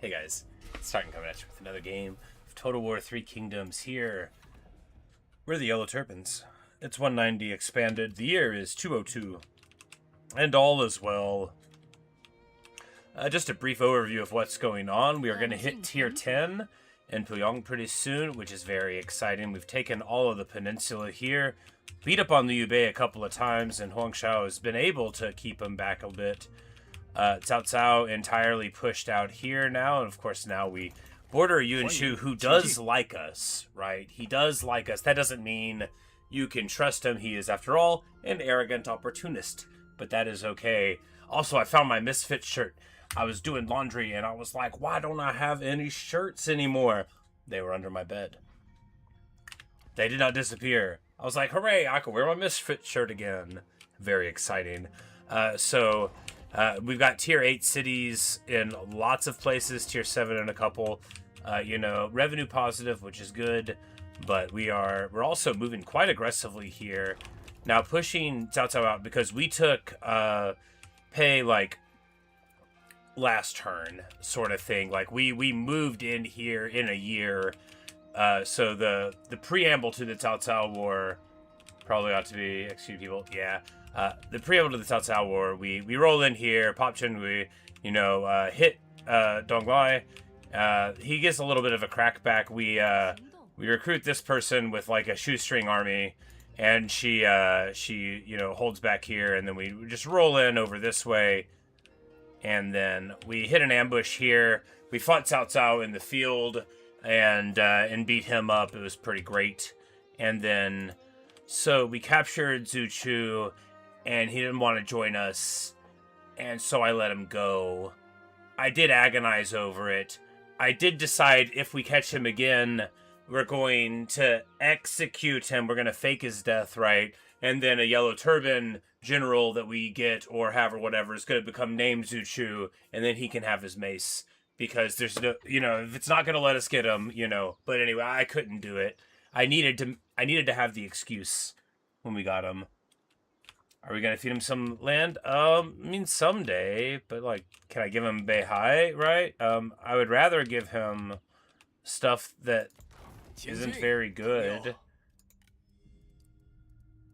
Hey guys, it's Titan coming at you with another game of Total War 3 Kingdoms here. We're the Yellow Turbans. It's 190 expanded. The year is 202. And all is well. Just a brief overview of what's going on. We are going to hit tier 10 in Luoyang pretty soon, which is very exciting. We've taken all of the peninsula here, beat up on the Yubei a couple of times, and Huang Shao has been able to keep him back a bit. Cao Cao entirely pushed out here now, and of course now we border Yuan Shu, who does like us, right? He does like us. That doesn't mean you can trust him. He is, after all, an arrogant opportunist, but that is okay. Also, I found my misfit shirt. I was doing laundry, and I was like, why don't I have any shirts anymore? They were under my bed. They did not disappear. I was like, hooray, I can wear my misfit shirt again. Very exciting. We've got tier 8 cities in lots of places, tier 7 in a couple. Revenue positive, which is good, but we're also moving quite aggressively here. Now pushing Cao Cao out because we took pay like last turn sort of thing. Like we moved in here in a year. So the preamble to the Cao Cao War probably ought to be execute people. Yeah. The preamble to the Cao Cao War, we roll in here, pop Chen Wei, hit Dong Lai. He gets a little bit of a crackback. We recruit this person with like a shoestring army, and she holds back here, and then we just roll in over this way, and then we hit an ambush here. We fought Cao Cao in the field and beat him up. It was pretty great, and then so we captured Zhu Chu. And he didn't want to join us, and so I let him go. I did agonize over it. I did decide if we catch him again, we're going to execute him. We're going to fake his death, right? And then a yellow turban general that we get or have or whatever is going to become named Zhu Chu, and then he can have his mace. Because there's no, if it's not going to let us get him, But anyway, I couldn't do it. I needed to have the excuse when we got him. Are we going to feed him some land? Someday, but, can I give him Beihai, right? I would rather give him stuff that isn't very good.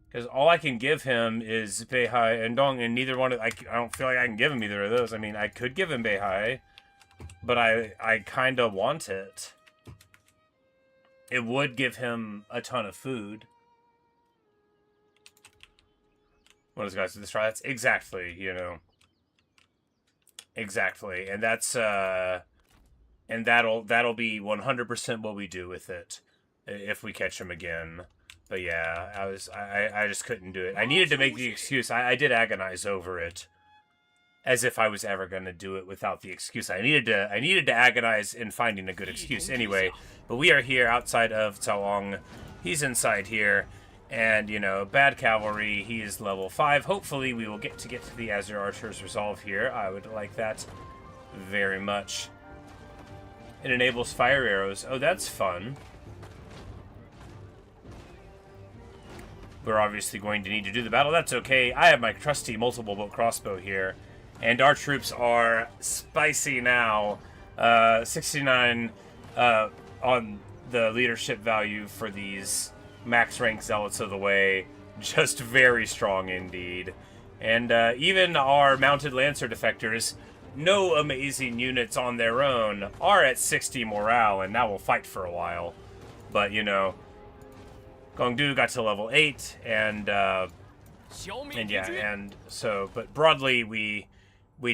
Because all I can give him is Beihai and Dong, and neither one of... I don't feel like I can give him either of those. I mean, I could give him Beihai, but I kind of want it. It would give him a ton of food. What is guys to destroy? That's exactly, Exactly. And that's and that'll be 100% what we do with it if we catch him again. But yeah, I just couldn't do it. I needed to make the excuse. I did agonize over it. As if I was ever going to do it without the excuse. I needed to agonize in finding a good excuse anyway. But we are here outside of Caolong. He's inside here. And, bad cavalry, he is level 5. Hopefully we will get to the Azure Archer's Resolve here. I would like that very much. It enables fire arrows. Oh, that's fun. We're obviously going to need to do the battle. That's okay. I have my trusty multiple bolt crossbow here. And our troops are spicy now. 69 on the leadership value for these max rank Zealots of the Way. Just very strong indeed. And even our mounted Lancer defectors, no amazing units on their own, are at 60 morale, and now we'll fight for a while. But, Gongdu got to level 8, but broadly we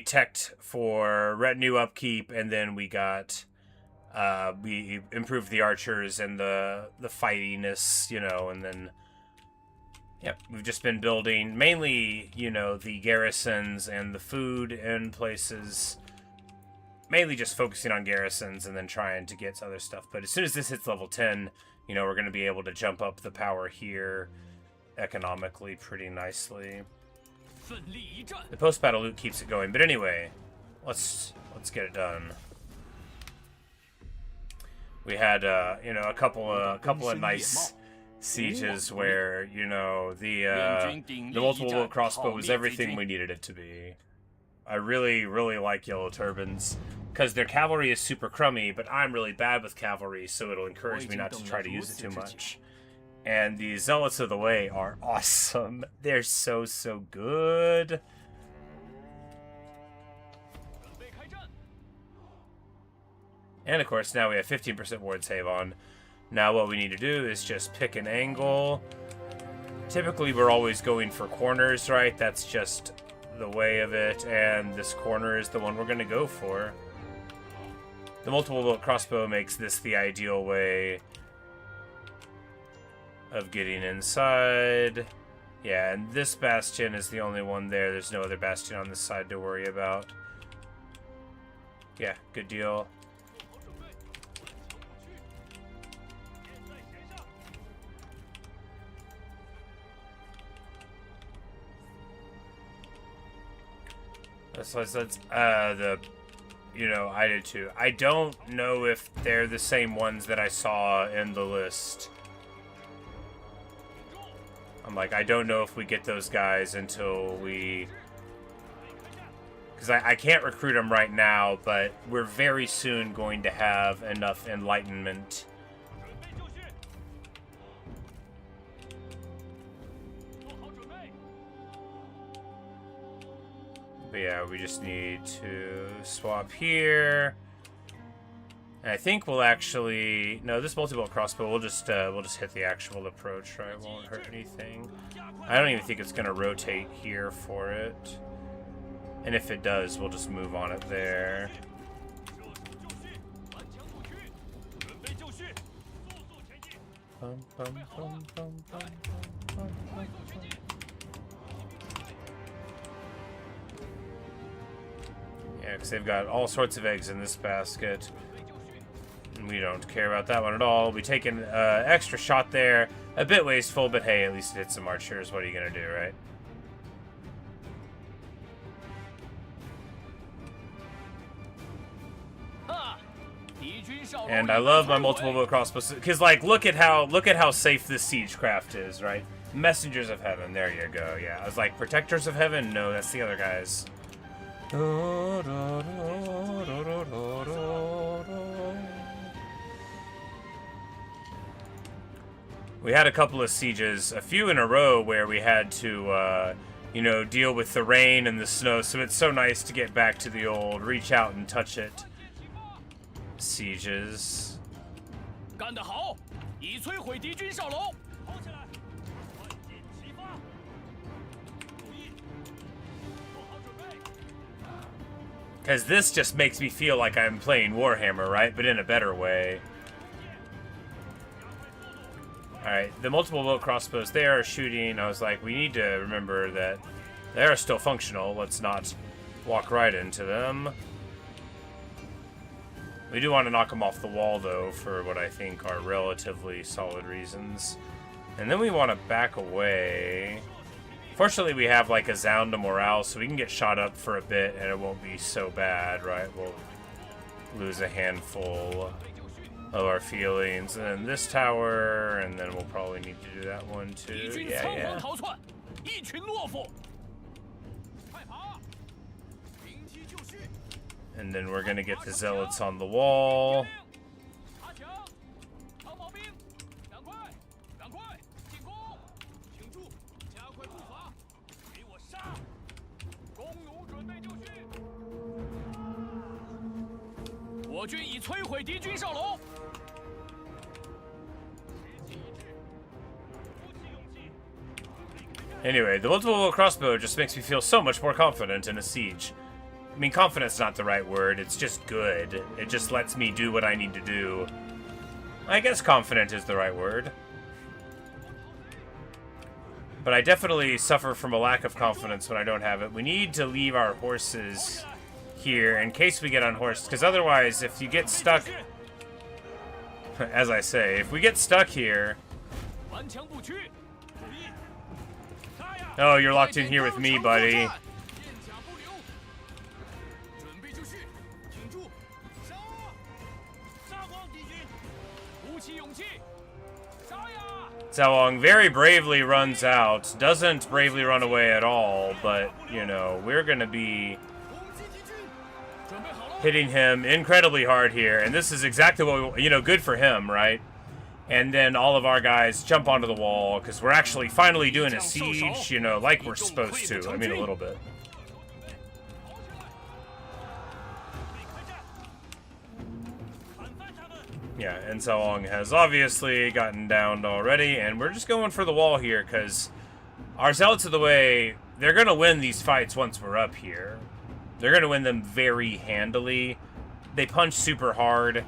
teched for retinue upkeep, and then we got... we improved the archers and the fightiness, and then, we've just been building mainly, the garrisons and the food in places, mainly just focusing on garrisons and then trying to get other stuff. But as soon as this hits level 10, we're going to be able to jump up the power here economically pretty nicely. The post-battle loot keeps it going, but anyway, let's get it done. We had, a couple of nice sieges where, the multiple bolt crossbow was everything we needed it to be. I really, really like Yellow Turbans. because their cavalry is super crummy, but I'm really bad with cavalry, so it'll encourage me not to try to use it too much. And the Zealots of the Way are awesome. They're so, so good. And of course, now we have 15% ward save on. Now what we need to do is just pick an angle. Typically, we're always going for corners, right? That's just the way of it, and this corner is the one we're going to go for. The multiple bolt crossbow makes this the ideal way of getting inside. Yeah, and this bastion is the only one there. There's no other bastion on this side to worry about. Yeah, good deal. I did too. I don't know if they're the same ones that I saw in the list. I'm like, I don't know if we get those guys until we... Because I can't recruit them right now, but we're very soon going to have enough enlightenment. But yeah, we just need to swap here. And I think we'll actually... No, this multi-bolt crossbow, we'll just hit the actual approach, right? It won't hurt anything. I don't even think it's going to rotate here for it. And if it does, we'll just move on it there. Yeah, because they've got all sorts of eggs in this basket. And we don't care about that one at all. We take an extra shot there. A bit wasteful, but hey, at least it hit some archers. What are you going to do, right? And I love my multiple bow crossbows because, like, look at how safe this siegecraft is, right? Messengers of Heaven, there you go. Yeah, I was like, Protectors of Heaven. No, that's the other guys. We had a couple of sieges, a few in a row, where we had to, deal with the rain and the snow. So it's so nice to get back to the old reach out and touch it sieges. Because this just makes me feel like I'm playing Warhammer, right? But in a better way. Alright, the multiple bolt crossbows, they are shooting. I was like, we need to remember that they are still functional. Let's not walk right into them. We do want to knock them off the wall, though, for what I think are relatively solid reasons. And then we want to back away. Fortunately, we have, like, a Zound to morale, so we can get shot up for a bit, and it won't be so bad, right? We'll lose a handful of our feelings. And then this tower, and then we'll probably need to do that one, too. Yeah. And then we're going to get the Zealots on the wall. Anyway, the multiple bolt crossbow just makes me feel so much more confident in a siege. I mean, confident's not the right word, it's just good. It just lets me do what I need to do. I guess confident is the right word. But I definitely suffer from a lack of confidence when I don't have it. We need to leave our horses here in case we get unhorsed, because otherwise, if you get stuck... As I say, if we get stuck here... Oh, you're locked in here with me, buddy. Cao very bravely runs out. Doesn't bravely run away at all, but, we're gonna be hitting him incredibly hard here. And this is exactly what we, good for him, right? And then all of our guys jump onto the wall because we're actually finally doing a siege, like we're supposed to. I mean, a little bit. Yeah, and Zhao has obviously gotten downed already, and we're just going for the wall here because our Zealots of the Way, they're going to win these fights once we're up here. They're going to win them very handily. They punch super hard,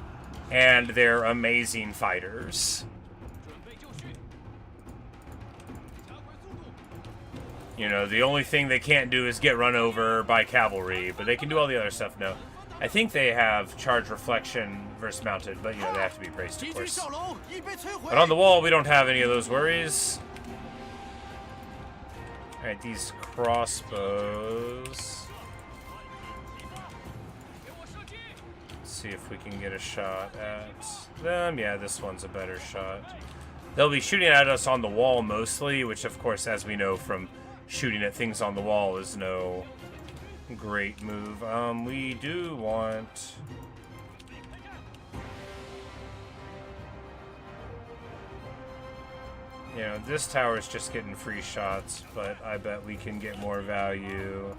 and they're amazing fighters. The only thing they can't do is get run over by cavalry, but they can do all the other stuff. No, I think they have charge reflection versus mounted, but, they have to be braced, of course. But on the wall, we don't have any of those worries. Alright, these crossbows. Let's see if we can get a shot at them. Yeah, this one's a better shot. They'll be shooting at us on the wall mostly, which, of course, as we know from shooting at things on the wall is no great move. We do want... this tower is just getting free shots, but I bet we can get more value.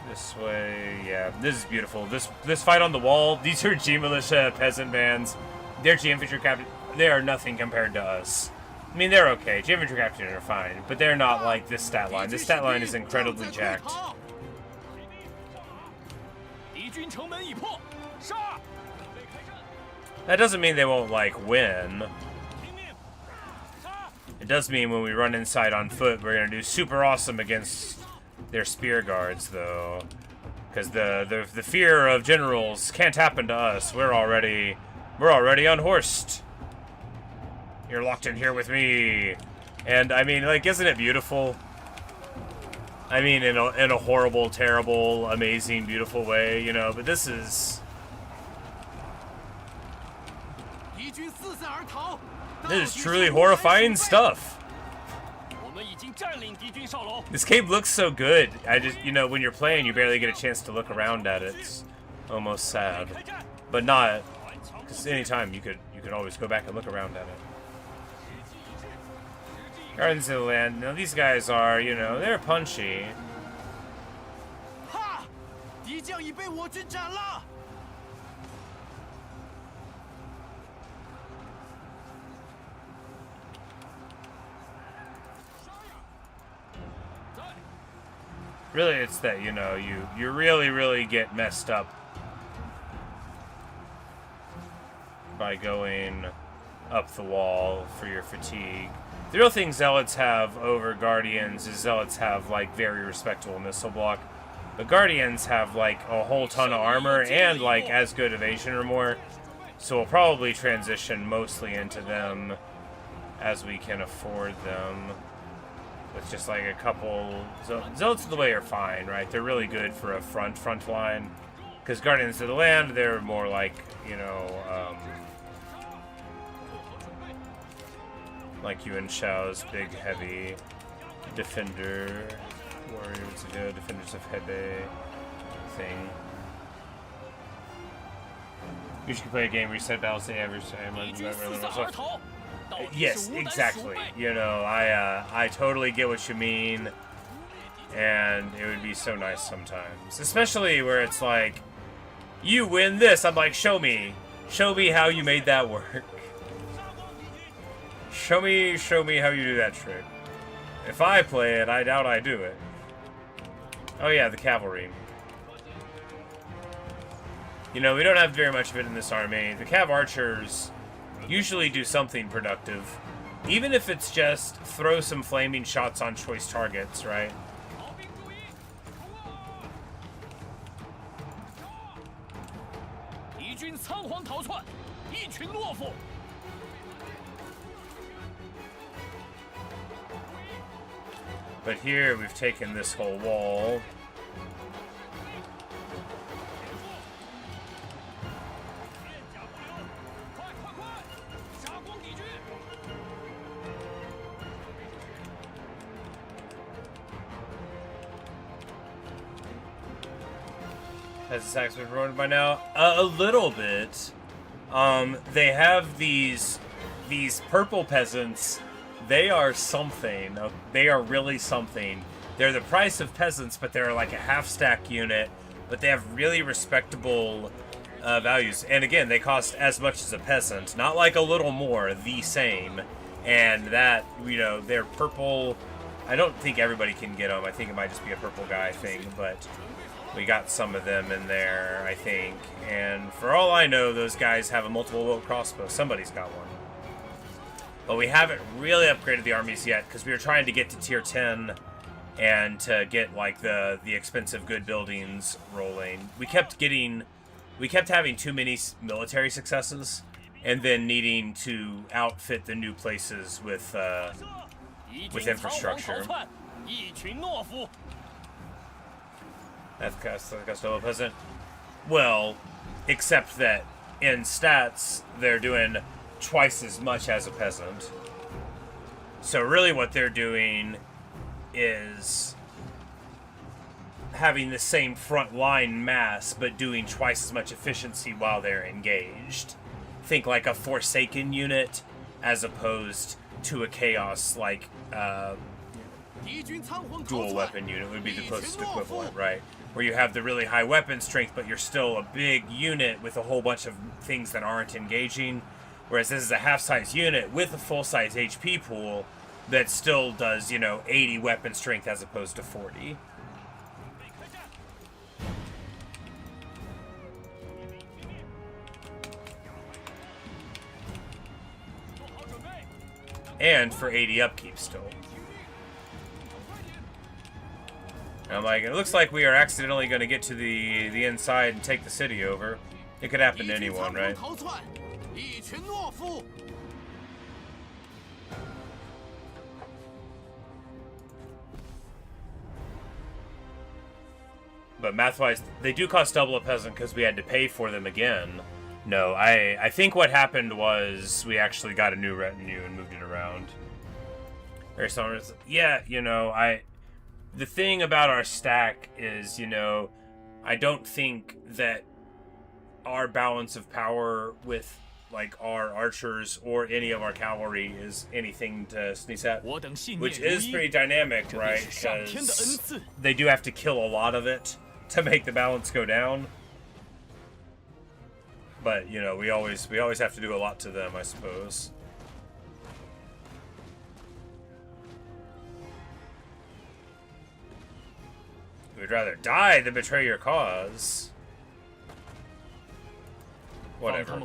This way, yeah, this is beautiful. This fight on the wall, these are G militia peasant bands. They're G infantry captain. They are nothing compared to us. I mean, they're okay. G infantry captain are fine, but they're not like this stat line. This stat line is incredibly jacked. That doesn't mean they won't, win. It does mean when we run inside on foot, we're going to do super awesome against their spear guards, though. Because the fear of generals can't happen to us. We're already unhorsed. You're locked in here with me. And, I mean, isn't it beautiful? I mean, in a horrible, terrible, amazing, beautiful way, but this is... This is truly horrifying stuff. This cave looks so good. I just, when you're playing, you barely get a chance to look around at it. It's almost sad. But not, because anytime you could always go back and look around at it. Gardens of the Land. Now these guys are, they're punchy. Really, it's that, you really, really get messed up by going up the wall for your fatigue. The real thing Zealots have over Guardians is Zealots have, very respectable missile block. But Guardians have, a whole ton of armor and, as good evasion or more. So we'll probably transition mostly into them as we can afford them. With just, a couple... Zealots of the Way are fine, right? They're really good for a front line. Because Guardians of the Land, they're more like Yuan Shao's big, heavy defender. Warriors, defenders of Hebei thing. You should play a game, reset balance the average time. Yes, exactly. I totally get what you mean. And it would be so nice sometimes. Especially where it's you win this. I'm like, show me. Show me how you made that work. Show me how you do that trick. If I play it, I doubt I do it. Oh yeah, the cavalry. We don't have very much of it in this army. The Cav Archers usually do something productive. Even if it's just throw some flaming shots on choice targets, right? But here we've taken this whole wall. Has the stacks been promoted by now? A little bit. They have these purple peasants. They are something. They are really something. They're the price of peasants, but they're like a half-stack unit. But they have really respectable values. And again, they cost as much as a peasant. Not like a little more, the same. And that, you know, they're purple. I don't think everybody can get them. I think it might just be a purple guy thing, but we got some of them in there, I think. And for all I know, those guys have a multiple bolt crossbow. Somebody's got one. But we haven't really upgraded the armies yet because we were trying to get to tier 10 and to get like the expensive good buildings rolling. We kept having too many military successes and then needing to outfit the new places with infrastructure. That's the Costello peasant. Well, except that in stats they're doing twice as much as a peasant. So really what they're doing is having the same front line mass but doing twice as much efficiency while they're engaged. Think like a Forsaken unit as opposed to a Chaos like dual weapon unit would be the closest equivalent, right? Where you have the really high weapon strength but you're still a big unit with a whole bunch of things that aren't engaging. Whereas this is a half-size unit with a full-size HP pool that still does, you know, 80 weapon strength as opposed to 40. And for 80 upkeep still. And I'm like, it looks like we are accidentally going to get to the inside and take the city over. It could happen to anyone, right? But math-wise, they do cost double a peasant because we had to pay for them again. No, I think what happened was we actually got a new retinue and moved it around. Yeah, you know, the thing about our stack is, you know, I don't think that our balance of power with like our archers or any of our cavalry is anything to sneeze at, which is pretty dynamic, right? Because they do have to kill a lot of it to make the balance go down. But you know, we always have to do a lot to them, I suppose. We'd rather die than betray your cause. Whatever.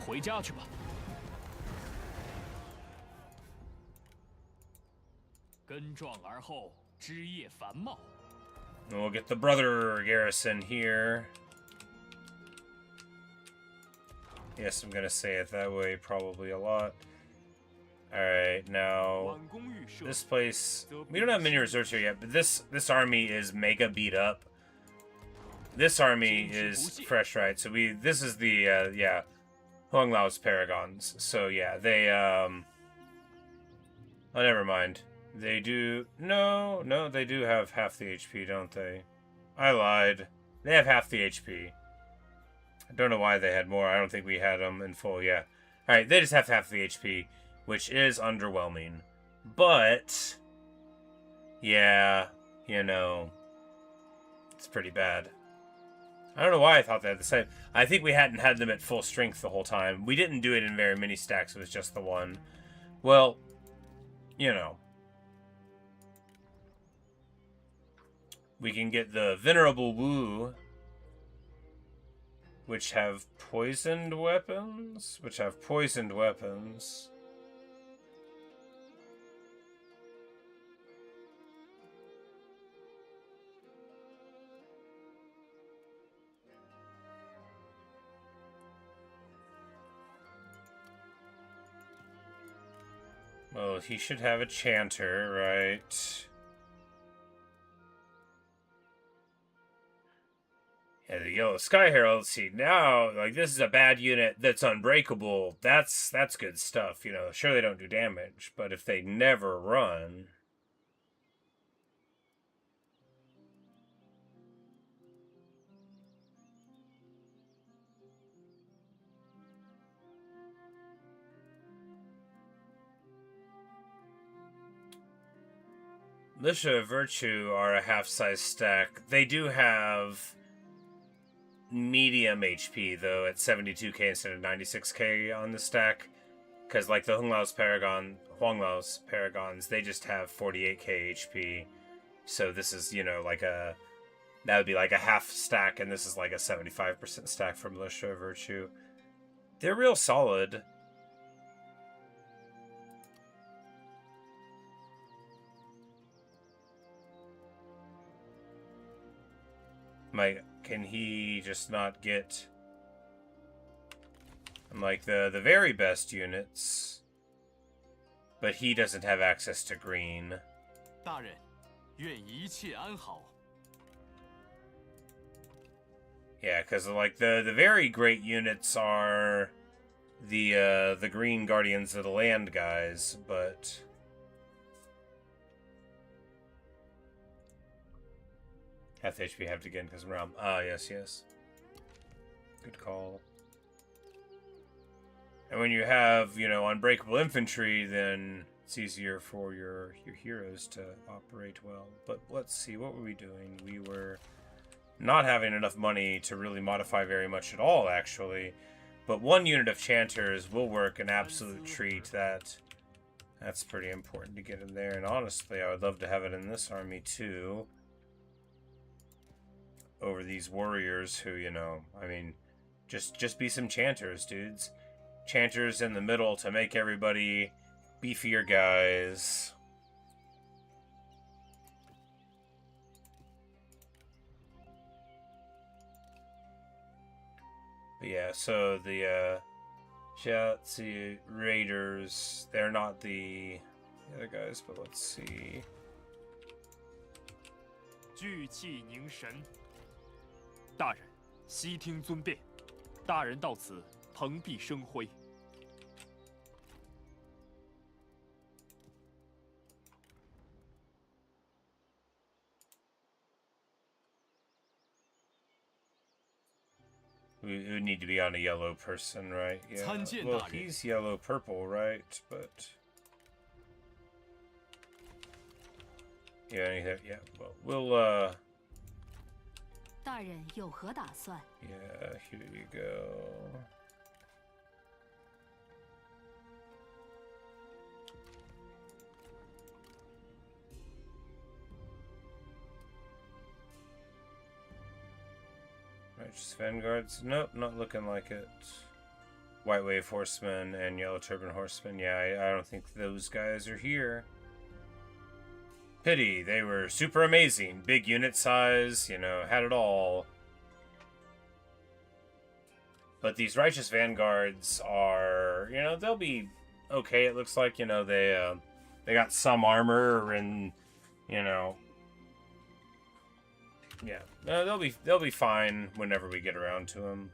We'll get the brother garrison here. Yes, I'm gonna say it that way probably a lot. Alright, now this place, we don't have many reserves here yet, but this army is mega beat up. This army is fresh, right? So this is the yeah, Hulao Paragons. So yeah, they oh, never mind. They do they do have half the HP, don't they? I lied. They have half the HP. I don't know why they had more. I don't think we had them in full. Yeah. All right, they just have half the HP, which is underwhelming. But yeah, you know, it's pretty bad. I don't know why I thought they had the same. I think we hadn't had them at full strength the whole time. We didn't do it in very many stacks. It was just the one. Well, you know. We can get the Venerable Wu, which have poisoned weapons? Well, he should have a chanter, right? Yeah, the Yellow Sky Herald. See, now, like, this is a bad unit that's unbreakable. That's good stuff, you know. Sure, they don't do damage, but if they never run... Militia of Virtue are a half-size stack. They do have medium HP, though, at 72k instead of 96k on the stack. Because, like, the Huanglao's Paragons, they just have 48k HP. So this is, you know, like a... That would be like a half stack, and this is like a 75% stack for Militia of Virtue. They're real solid. Can he just not get... like the very best units, but he doesn't have access to green. 大人，愿一切安好。 Yeah, because like the very great units are the green Guardians of the Land guys, but half the HP have to get because I'm around. Ah, yes, yes. Good call. And when you have, you know, unbreakable infantry, then it's easier for your heroes to operate well. But let's see, what were we doing? We were not having enough money to really modify very much at all, actually. But one unit of Chanters will work an absolute treat. That's pretty important to get in there. And honestly, I would love to have it in this army, too. Over these warriors who, you know, I mean, just be some Chanters, dudes. Chanters in the middle to make everybody beefier guys. But yeah, so the Xiaozi Raiders, they're not the other guys, but let's see. 聚气凝神。大人，悉听尊便。大人到此，蓬荜生辉。 We would need to be on a yellow person, right? Yeah. Well, he's yellow-purple, right? But yeah, well, we'll 大人有何打算? Yeah, here you go. Righteous Vanguards? Nope, not looking like it. White Wave Horsemen and Yellow Turban Horsemen. Yeah, I don't think those guys are here. Pity, they were super amazing. Big unit size, you know, had it all. But these Righteous Vanguards are, you know, they'll be okay. It looks like, you know, they got some armor and, you know, yeah, they'll be fine whenever we get around to them.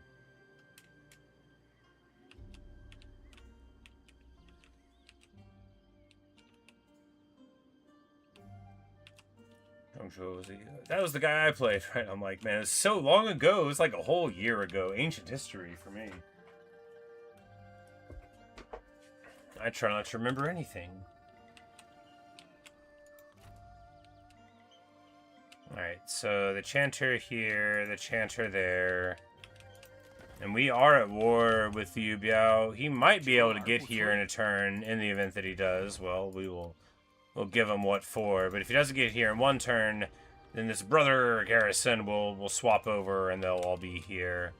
That was the guy I played, right? I'm like, man, it's so long ago. It was like a whole year ago. Ancient history for me. I try not to remember anything. Alright, so the Chanter here, the Chanter there. And we are at war with Yu Biao. He might be able to get here in a turn. In the event that he does, well, we'll give him what for. But if he doesn't get here in one turn, then this brother garrison will swap over and they'll all be here.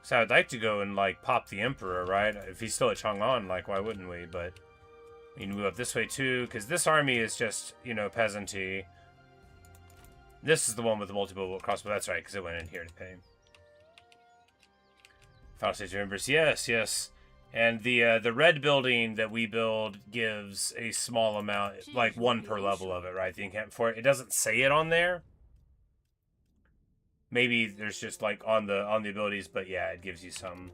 So I'd like to go and, like, pop the Emperor, right? If he's still at Chang'an, like, why wouldn't we? But we can move up this way, too, because this army is just, you know, peasanty. This is the one with the multiple crossbow. That's right, because it went in here to pay. Final stage members. Yes, yes. And the red building that we build gives a small amount, like one per level of it, right? The encampment for it. It doesn't say it on there. Maybe there's just like on the abilities, but yeah, it gives you some.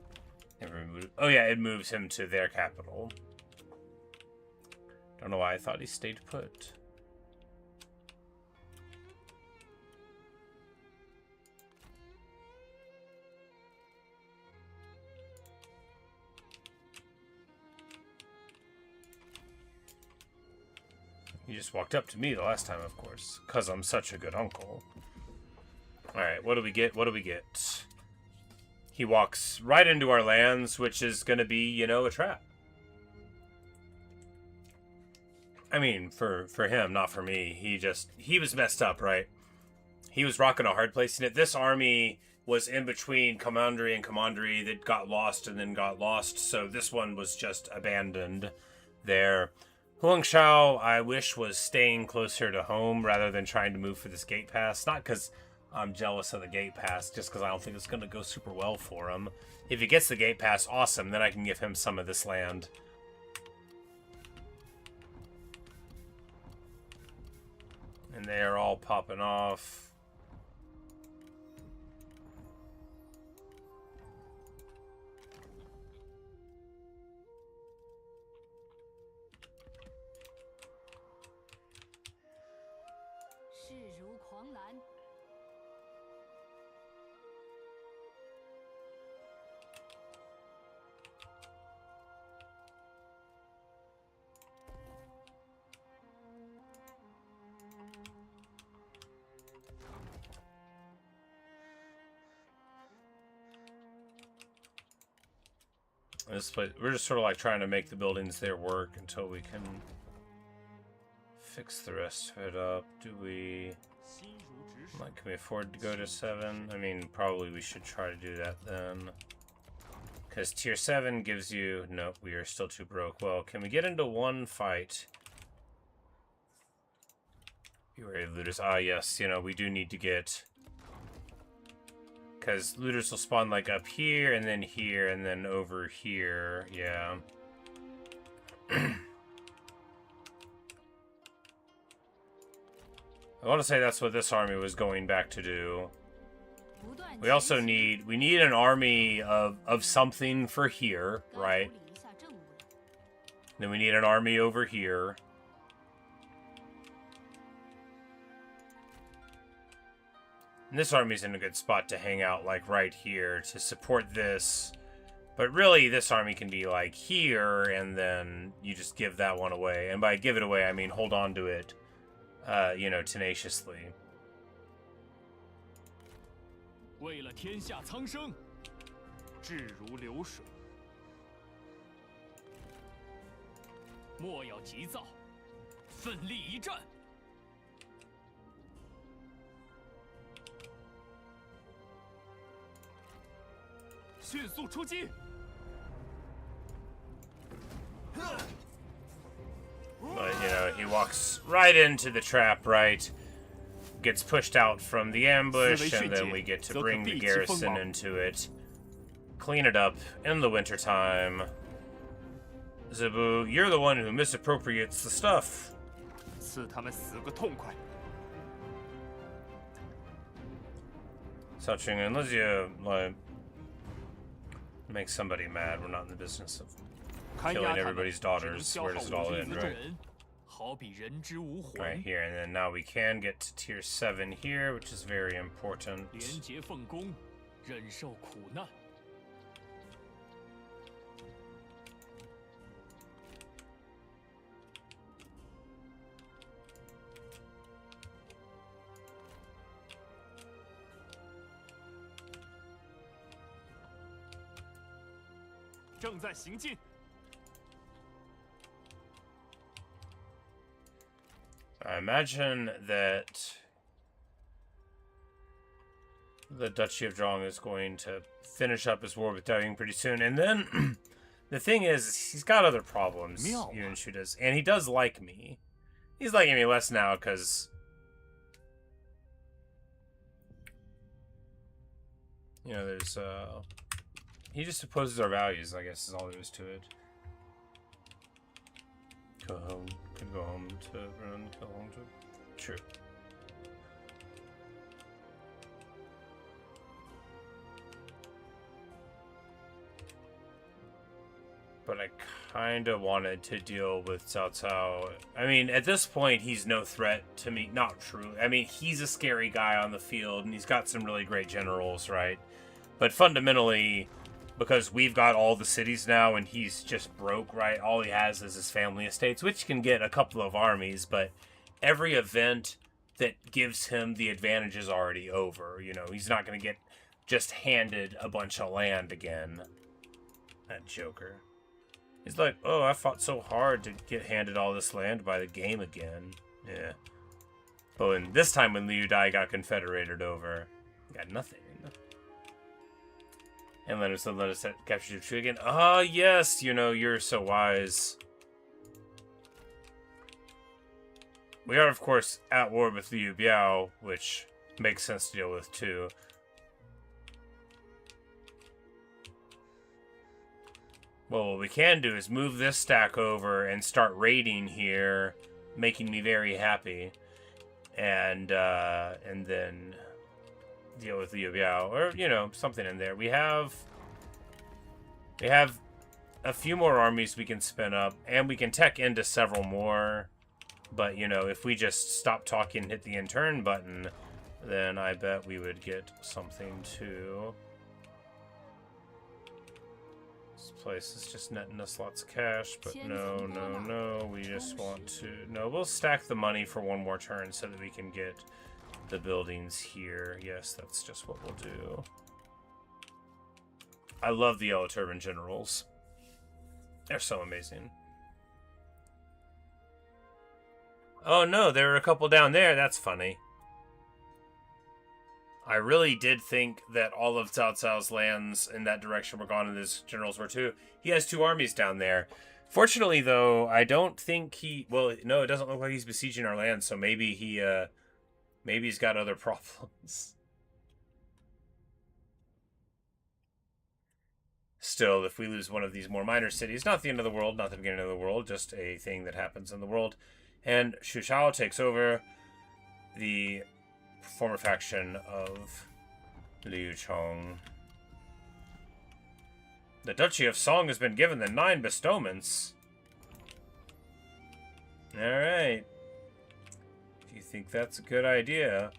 Oh yeah, it moves him to their capital. Don't know why I thought he stayed put. You just walked up to me the last time, of course, because I'm such a good uncle. Alright, what do we get? What do we get? He walks right into our lands, which is going to be, you know, a trap. I mean, for him, not for me. He was messed up, right? He was rocking a hard place in it. This army was in between Commandery and Commandery that got lost and then got lost, so this one was just abandoned there. Hulao, I wish, was staying closer to home rather than trying to move for this gate pass. Not because I'm jealous of the gate pass, just because I don't think it's going to go super well for him. If he gets the gate pass, awesome, then I can give him some of this land. And they are all popping off. This place, we're just sort of like trying to make the buildings there work until we can fix the rest of it up. Do we, like, can we afford to go to 7? I mean, probably we should try to do that then. Because tier 7 gives you, nope, we are still too broke. Well, can we get into one fight? You are looters. Ah, yes, you know, we do need to get, because looters will spawn like up here and then over here. Yeah. I want to say that's what this army was going back to do. We also need an army of something for here, right? Then we need an army over here. And this army's in a good spot to hang out, like, right here to support this. But really, this army can be, like, here, and then you just give that one away. And by give it away, I mean hold on to it, you know, tenaciously. 为了天下苍生，志如流水，莫要急躁，奋力一战。 迅速出击！ But, you know, he walks right into the trap, right? Gets pushed out from the ambush, and then we get to bring the garrison into it. Clean it up in the wintertime. Zebu, you're the one who misappropriates the stuff. 赐他们死个痛快！ Suching, unless you, like, make somebody mad, we're not in the business of killing everybody's daughters. Where does it all end, right? Right here, and then now we can get to tier 7 here, which is very important. 廉洁奉公，忍受苦难。 正在行进。 I imagine that the Duchy of Zhong is going to finish up his war with Daoying pretty soon. And then the thing is, he's got other problems, Yuanshu does. And he does like me. He's liking me less now because, you know, there's, he just opposes our values, I guess, is all there is to it. Go home. Could go home to run, go home to... True. But I kinda wanted to deal with Cao Cao. I mean, at this point, he's no threat to me. Not true. I mean, he's a scary guy on the field, and he's got some really great generals, right? But fundamentally, because we've got all the cities now and he's just broke, right? All he has is his family estates, which can get a couple of armies, but every event that gives him the advantage is already over. You know, he's not going to get just handed a bunch of land again. That joker. He's like, oh, I fought so hard to get handed all this land by the game again. Yeah. But this time when Liu Dai got confederated over, got nothing. And let us capture your tree again. Ah, yes, you know, you're so wise. We are, of course, at war with Liu Biao, which makes sense to deal with, too. Well, what we can do is move this stack over and start raiding here, making me very happy. And then deal with Liu Biao, or, you know, something in there. We have a few more armies we can spin up, and we can tech into several more. But, you know, if we just stop talking and hit the in turn button, then I bet we would get something too. This place is just netting us lots of cash, but no, we just want to... No, we'll stack the money for one more turn so that we can get the buildings here. Yes, that's just what we'll do. I love the Yellow Turban Generals. They're so amazing. Oh no, there are a couple down there. That's funny. I really did think that all of Cao Cao's lands in that direction were gone and his generals were too. He has 2 armies down there. Fortunately, though, I don't think he... Well, no, it doesn't look like he's besieging our land, so maybe he... Maybe he's got other problems. Still, if we lose one of these more minor cities, not the end of the world, not the beginning of the world, just a thing that happens in the world. And Xu Shao takes over the former faction of Liu Chong. The Duchy of Song has been given the 9 bestowments. Alright. You think that's a good idea?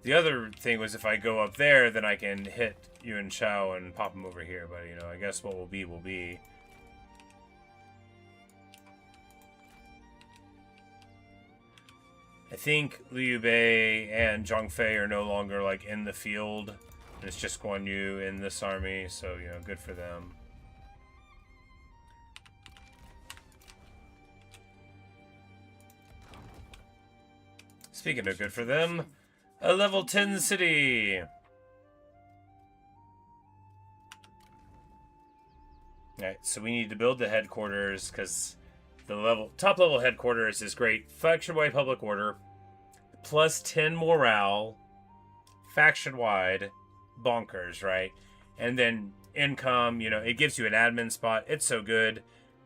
The other thing was if I go up there, then I can hit Yuan Shao and pop him over here. But, you know, I guess what will be will be. I think Liu Bei and Zhang Fei are no longer, like, in the field. It's just Guan Yu in this army, so, you know, good for them. Speaking of good for them, a level 10 city! Alright, so we need to build the headquarters, because the top level headquarters is great. Faction-wide public order, plus 10 morale, faction-wide, bonkers, right? And then income, you know, it gives you an admin spot. It's so good.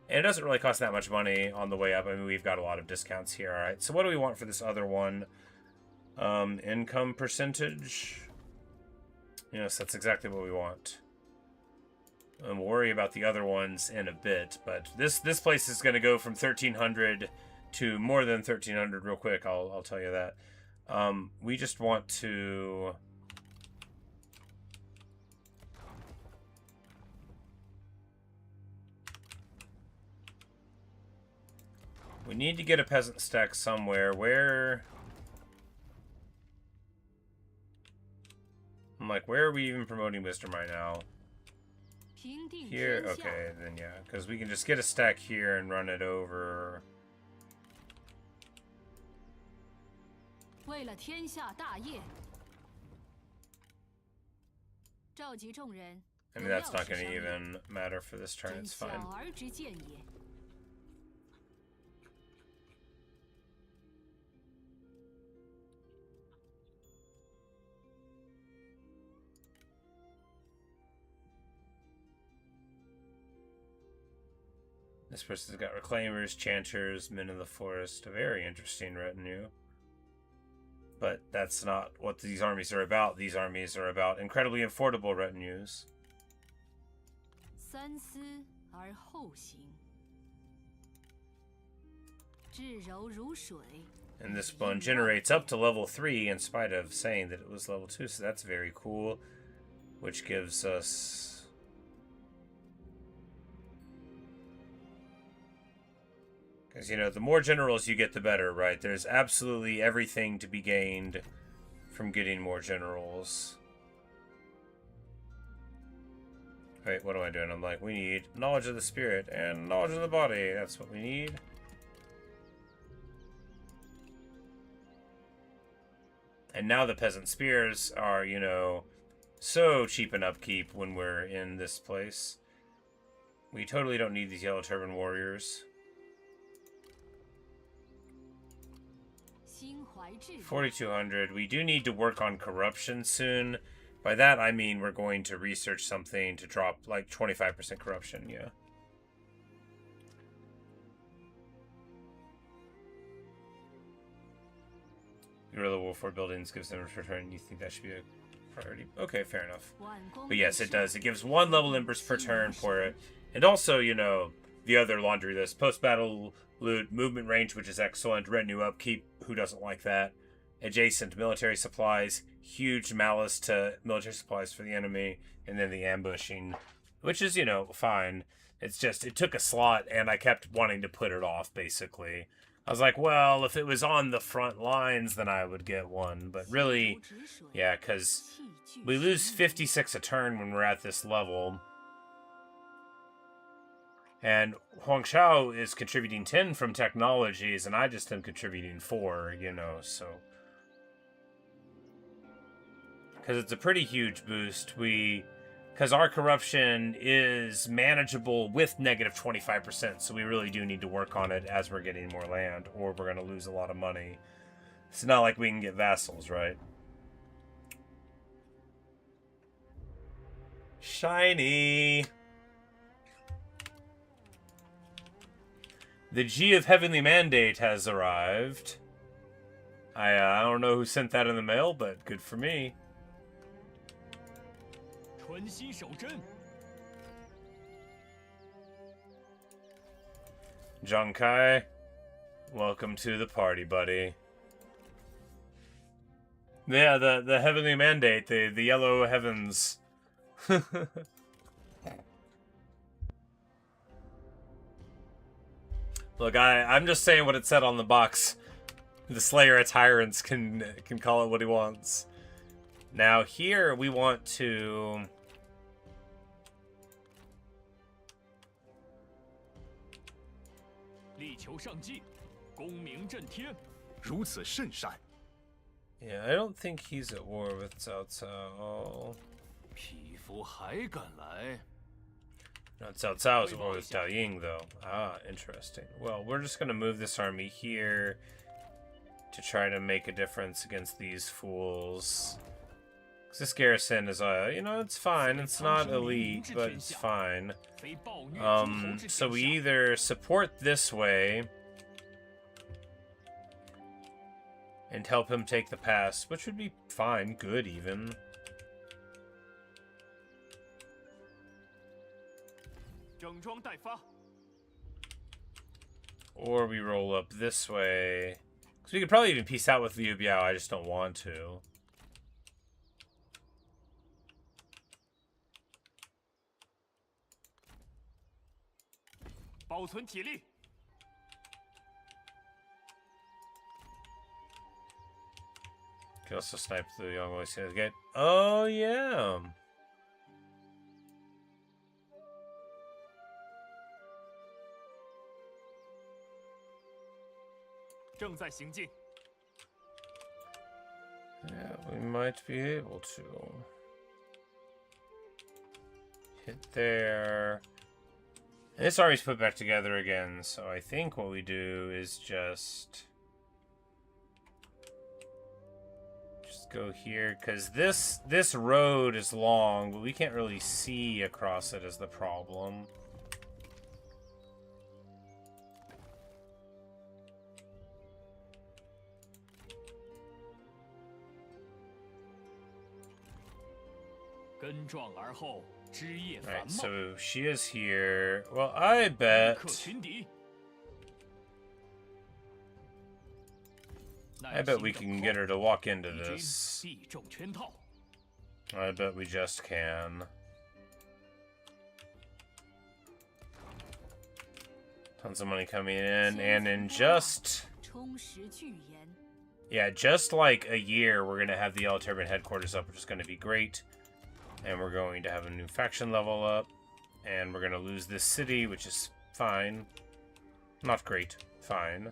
And it doesn't really cost that much money on the way up. I mean, we've got a lot of discounts here, all right? So what do we want for this other one? Income percentage. Yes, that's exactly what we want. And we'll worry about the other ones in a bit. But this place is going to go from 1,300 to more than 1,300 real quick. I'll tell you that. We just want to... We need to get a peasant stack somewhere. Where... I'm like, where are we even promoting wisdom right now? Here? Okay, then yeah. Because we can just get a stack here and run it over. I mean, that's not going to even matter for this turn. It's fine. This person's got Reclaimers, Chanters, Men of the Forest. A very interesting retinue. But that's not what these armies are about. These armies are about incredibly affordable retinues. And this one generates up to level 3 in spite of saying that it was level 2. So that's very cool. Which gives us... Because, you know, the more generals you get, the better, right? There's absolutely everything to be gained from getting more generals. Wait, what am I doing? I'm like, we need knowledge of the spirit and knowledge of the body. That's what we need. And now the peasant spears are, you know, so cheap in upkeep when we're in this place. We totally don't need these yellow turban warriors. 4,200. We do need to work on corruption soon. By that, I mean we're going to research something to drop, like, 25% corruption, yeah. Guerrilla warfare buildings gives them a return. You think that should be a priority? Okay, fair enough. But yes, it does. It gives 1 level embers per turn for it. And also, you know, the other laundry list. Post-battle loot, movement range, which is excellent. Retinue upkeep, who doesn't like that? Adjacent military supplies, huge malice to military supplies for the enemy, and then the ambushing, which is, you know, fine. It's just, it took a slot, and I kept wanting to put it off, basically. I was like, well, if it was on the front lines, then I would get one. But really, yeah, because we lose 56 a turn when we're at this level. And Huangshao is contributing 10 from technologies, and I just am contributing 4, you know, so. Because it's a pretty huge boost. Because our corruption is manageable with negative 25%, so we really do need to work on it as we're getting more land, or we're going to lose a lot of money. It's not like we can get vassals, right? Shiny! The G of Heavenly Mandate has arrived. I don't know who sent that in the mail, but good for me. Zhang Kai, welcome to the party, buddy. Yeah, the Heavenly Mandate, the yellow heavens. Look, I'm just saying what it said on the box. The Slayer of Tyrants can call it what he wants. Now here we want to... Yeah, I don't think he's at war with Cao Cao. No, Cao Cao is at war with Luoyang, though. Ah, interesting. Well, we're just going to move this army here to try to make a difference against these fools. Because this garrison is, you know, it's fine. It's not elite, but it's fine. So we either support this way and help him take the pass, which would be fine, good even. Or we roll up this way. Because we could probably even peace out with Liu Biao, I just don't want to. Could also snipe the young voice again. Oh, yeah. Yeah, we might be able to. Hit there. And this army's put back together again, so I think what we do is just go here, because this road is long, but we can't really see across it is the problem. Alright, so she is here. Well, I bet we can get her to walk into this. I bet we just can. Tons of money coming in, and in just... 充实巨岩。 Yeah, just like a year, we're going to have the Yellow Turban headquarters up, which is going to be great. And we're going to have a new faction level up. And we're going to lose this city, which is fine. Not great. Fine.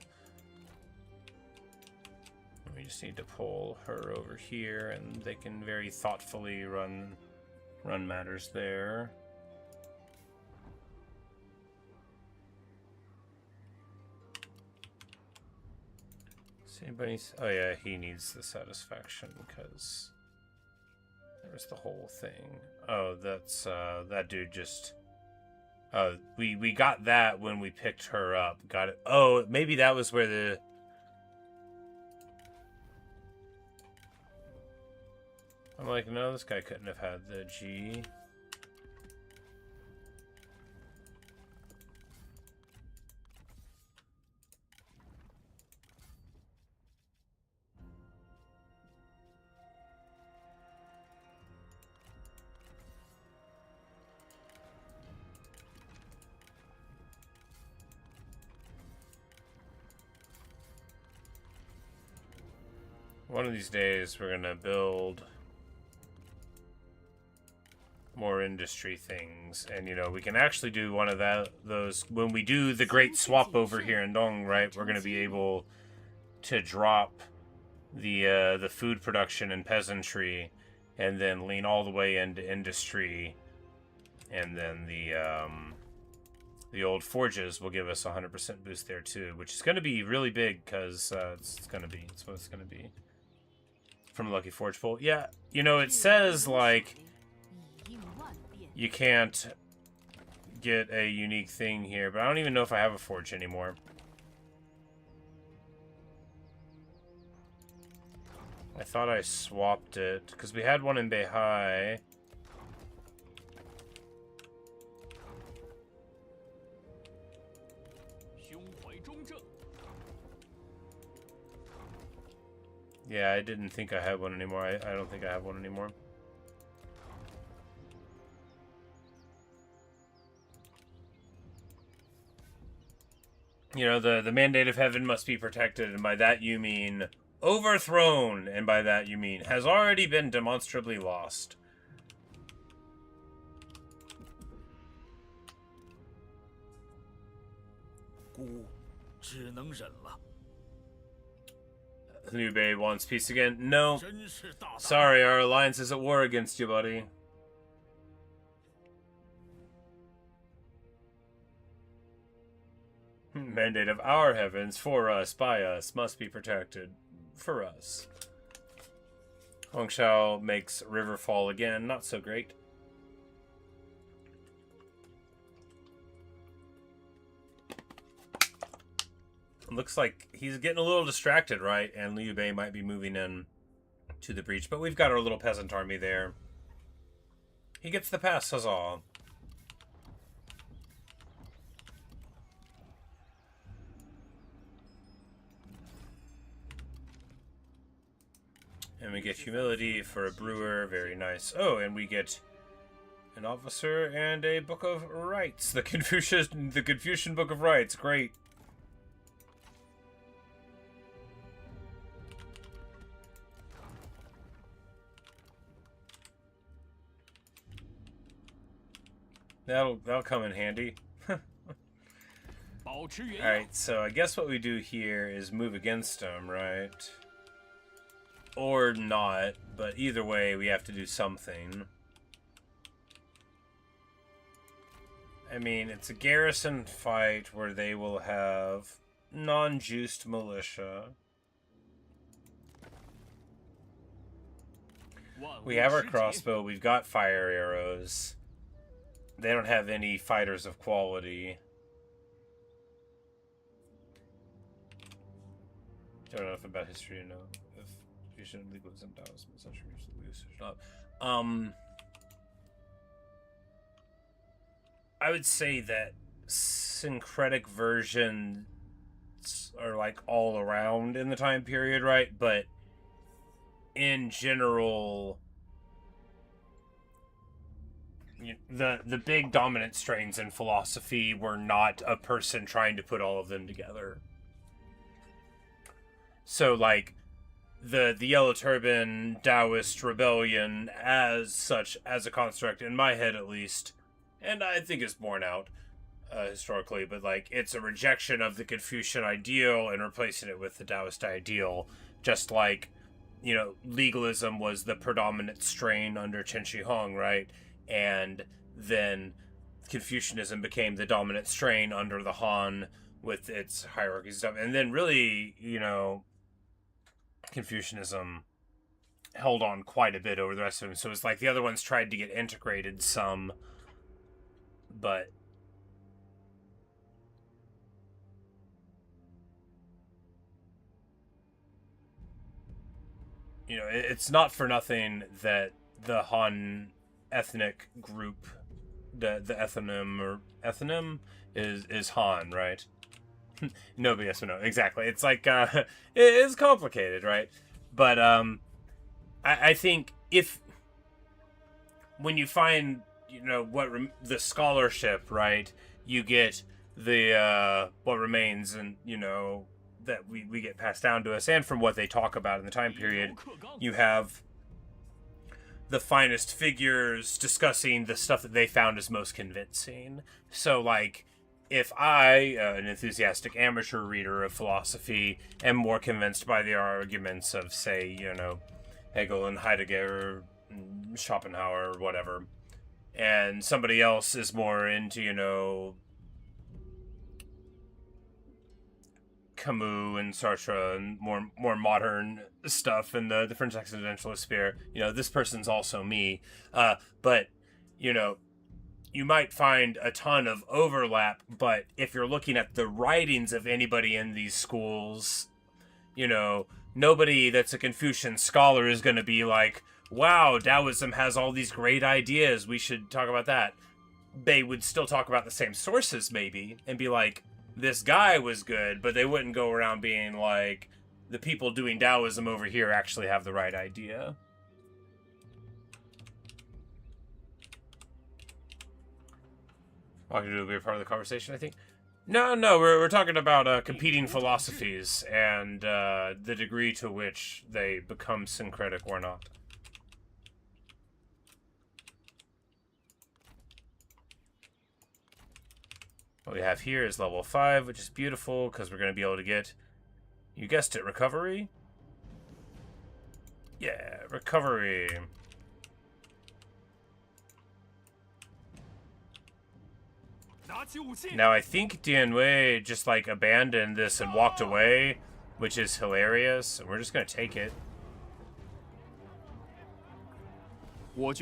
We just need to pull her over here, and they can very thoughtfully run matters there. Anybody? Oh yeah, he needs the satisfaction because there was the whole thing. Oh, that's that dude just. We got that when we picked her up. Got it. Oh, maybe that was where the. I'm like, no, this guy couldn't have had the G. One of these days, we're gonna build more industry things, and you know, we can actually do one of those when we do the great swap over here in Dong, right? We're gonna be able to drop the food production and peasantry, and then lean all the way into industry, and then the old forges will give us a 100% boost there too, which is gonna be really big because it's what it's gonna be. From Lucky Forge Pull. Yeah, you know, it says, like, you can't get a unique thing here, but I don't even know if I have a forge anymore. I thought I swapped it, because we had one in Beihai. Yeah, I didn't think I had one anymore. I don't think I have one anymore. You know, the mandate of heaven must be protected, and by that you mean overthrown, and by that you mean has already been demonstrably lost. Liu Bei wants peace again. No. Sorry, our alliance is at war against you, buddy. Mandate of our heavens, for us, by us, must be protected. For us. Hongshao makes river fall again. Not so great. Looks like he's getting a little distracted, right? And Liu Bei might be moving in to the breach. But we've got our little peasant army there. He gets the pass, huzzah. And we get humility for a brewer. Very nice. Oh, and we get an officer and a book of rights. The Confucian Book of Rights. Great. That'll come in handy. Alright, so I guess what we do here is move against them, right? Or not, but either way we have to do something. I mean, it's a garrison fight where they will have non-juiced militia. We have our crossbow, we've got fire arrows. They don't have any fighters of quality. Don't know enough about history to know if fusion legalism, Taoism, such research not. I would say that syncretic versions are like all around in the time period, right? But in general, the big dominant strains in philosophy were not a person trying to put all of them together. So, like, the Yellow Turban Taoist rebellion as such, as a construct, in my head at least, and I think it's borne out historically, but, like, it's a rejection of the Confucian ideal and replacing it with the Taoist ideal, just like, you know, legalism was the predominant strain under Chen Shi Hong, right? And then Confucianism became the dominant strain under the Han with its hierarchies and stuff. And then really, you know, Confucianism held on quite a bit over the rest of them. So it's like the other ones tried to get integrated some, but you know, it's not for nothing that the Han ethnic group, the ethnonym is Han, right? Nobody has to know exactly. It's like it's complicated, right? But I think if when you find, you know, what the scholarship, right, you get the what remains, and you know that we get passed down to us, and from what they talk about in the time period, you have the finest figures discussing the stuff that they found is most convincing. So, like, if I, an enthusiastic amateur reader of philosophy, am more convinced by the arguments of, say, you know, Hegel and Heidegger, Schopenhauer, or whatever, and somebody else is more into, you know, Camus and Sartre and more modern stuff in the French existentialist sphere, you know, this person's also me. But, you know, you might find a ton of overlap, but if you're looking at the writings of anybody in these schools, you know, nobody that's a Confucian scholar is going to be like, wow, Taoism has all these great ideas, we should talk about that. They would still talk about the same sources, maybe, and be like, this guy was good, but they wouldn't go around being like, the people doing Taoism over here actually have the right idea. Walking to be a part of the conversation, I think. No, we're talking about competing philosophies and the degree to which they become syncretic or not. What we have here is level 5, which is beautiful because we're going to be able to get, you guessed it, recovery? Yeah, recovery. Now, I think Dianwei just, like, abandoned this and walked away, which is hilarious. And we're just going to take it. Yes,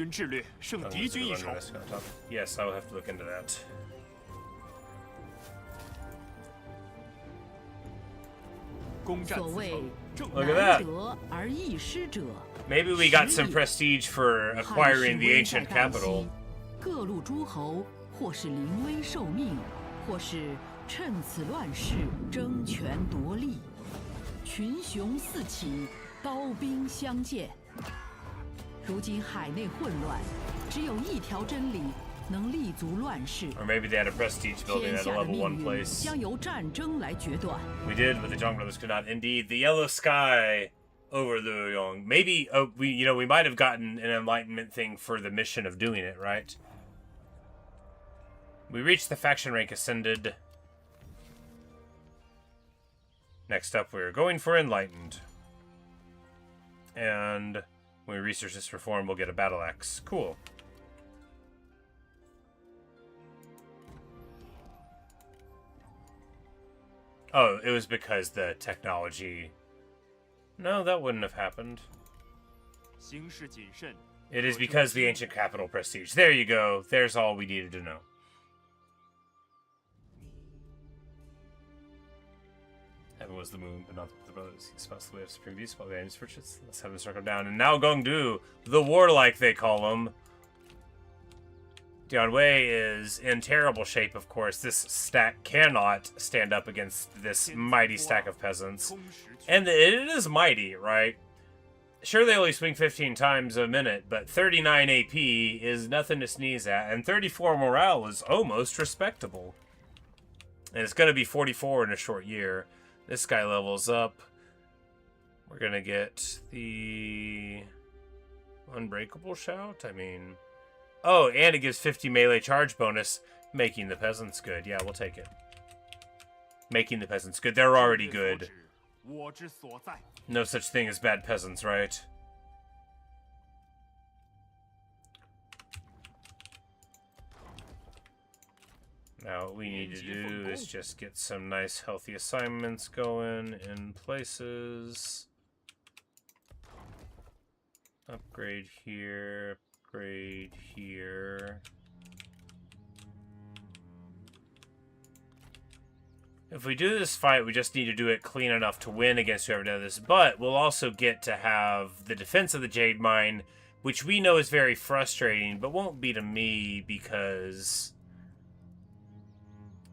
I'll have to look into that. Look at that. Maybe we got some prestige for acquiring the ancient capital. 或是临危受命，或是趁此乱世争权夺利，群雄四起，刀兵相见。如今海内混乱，只有一条真理能立足乱世。Or maybe they had a prestige building at a level 1 place. 将由战争来决断。 We did, but the Zhang brothers could not. Indeed, the yellow sky over Luoyang. Maybe we might have gotten an enlightenment thing for the mission of doing it, right? We reached the faction rank Ascended. Next up, we're going for Enlightened. And when we research this reform, we'll get a battle axe. Cool. Oh, it was because the technology... No, that wouldn't have happened. It is because the ancient capital prestige. There you go. There's all we needed to know. Heaven was the moon, but not the brothers. He spots the way of supreme beast while the enemies purchase. Let's have them struck him down. And now Gong Du, the warlike they call him. Dianwei is in terrible shape, of course. This stack cannot stand up against this mighty stack of peasants. And it is mighty, right? Sure, they only swing 15 times a minute, but 39 AP is nothing to sneeze at, and 34 morale is almost respectable. And it's going to be 44 in a short year. This guy levels up. We're going to get the Unbreakable Shout. I mean... Oh, and it gives 50 melee charge bonus, making the peasants good. Yeah, we'll take it. Making the peasants good. They're already good. No such thing as bad peasants, right? Now what we need to do is just get some nice healthy assignments going in places. Upgrade here, upgrade here. If we do this fight, we just need to do it clean enough to win against whoever does this. But we'll also get to have the defense of the Jade Mine, which we know is very frustrating, but won't be to me because...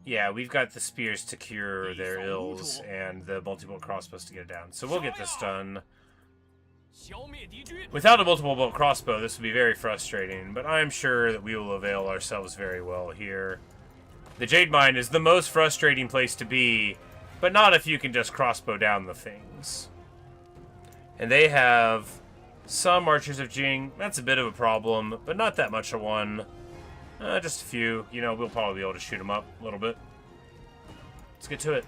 Yeah, we've got the spears to cure their ills and the multi-bolt crossbows to get it down. So we'll get this done. Without a multiple-bolt crossbow, this would be very frustrating, but I'm sure that we will avail ourselves very well here. The Jade Mine is the most frustrating place to be, but not if you can just crossbow down the things. And they have some Archers of Jing. That's a bit of a problem, but not that much of one. Just a few. You know, we'll probably be able to shoot them up a little bit. Let's get to it.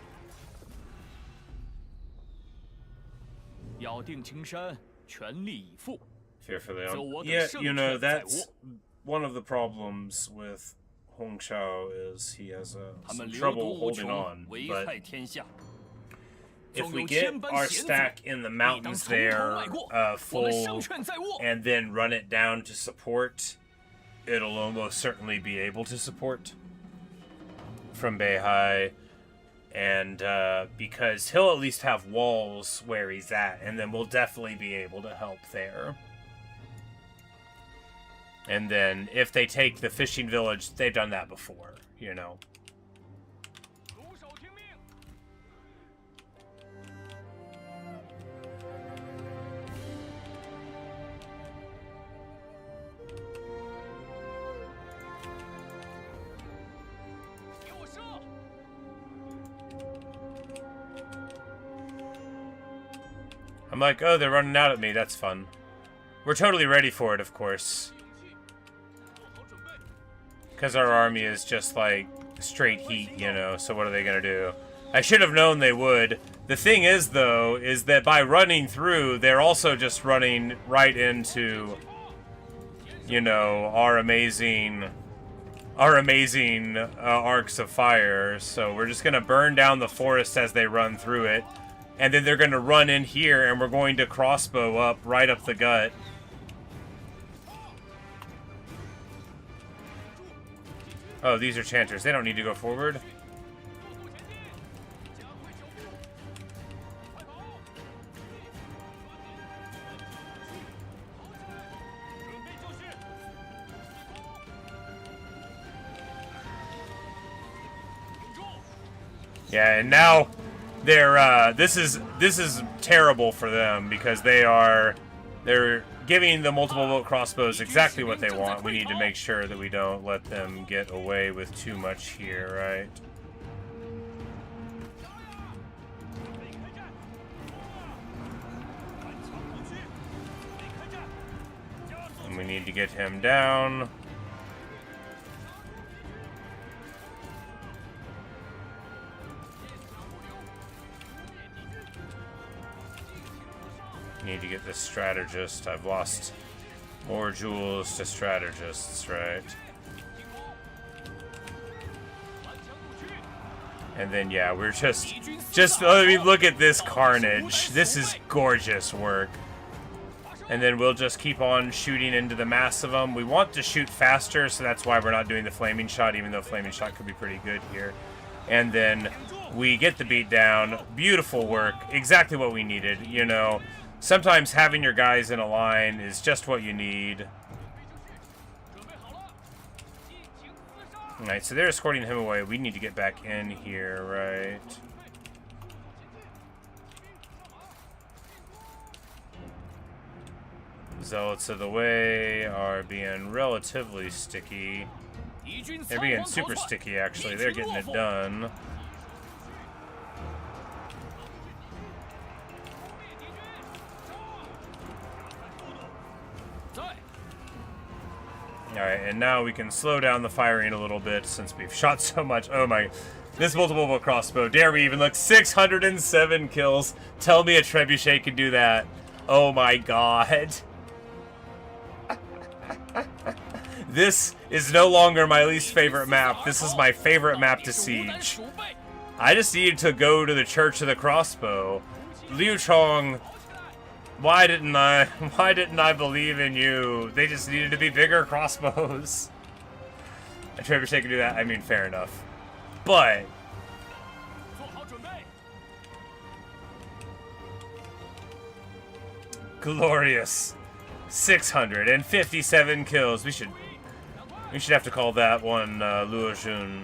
Fearfully on. Yeah, you know, that's one of the problems with Hong Xiao is he has some trouble holding on, but if we get our stack in the mountains there full and then run it down to support, it'll almost certainly be able to support from Beihai, and because he'll at least have walls where he's at, and then we'll definitely be able to help there. And then, if they take the fishing village, they've done that before, you know. I'm like, oh, they're running out at me. That's fun. We're totally ready for it, of course. Because our army is just, like, straight heat, you know, so what are they going to do? I should have known they would. The thing is, though, is that by running through, they're also just running right into, you know, our amazing arcs of fire. So we're just going to burn down the forest as they run through it. And then they're going to run in here, and we're going to crossbow up right up the gut. Oh, these are chanters. They don't need to go forward. Yeah, and now they're this is terrible for them because they're giving the multiple bolt crossbows exactly what they want. We need to make sure that we don't let them get away with too much here, right? And we need to get him down. Need to get this strategist. I've lost more jewels to strategists, right? And then yeah, we're just I mean, look at this carnage. This is gorgeous work. And then we'll just keep on shooting into the mass of them. We want to shoot faster, so that's why we're not doing the flaming shot, even though flaming shot could be pretty good here. And then we get the beat down. Beautiful work. Exactly what we needed, you know. Sometimes having your guys in a line is just what you need. Alright, so they're escorting him away. We need to get back in here, right? Zealots of the Way are being relatively sticky. They're being super sticky, actually. They're getting it done. Alright, and now we can slow down the firing a little bit since we've shot so much. Oh my... This multiple crossbow, dare we even look, 607 kills. Tell me a trebuchet can do that. Oh my god. This is no longer my least favorite map. This is my favorite map to siege. I just needed to go to the Church of the Crossbow. Liu Chong, why didn't I believe in you? They just needed to be bigger crossbows. A trebuchet can do that. I mean, fair enough. But glorious 657 kills. We should have to call that one Luoyang.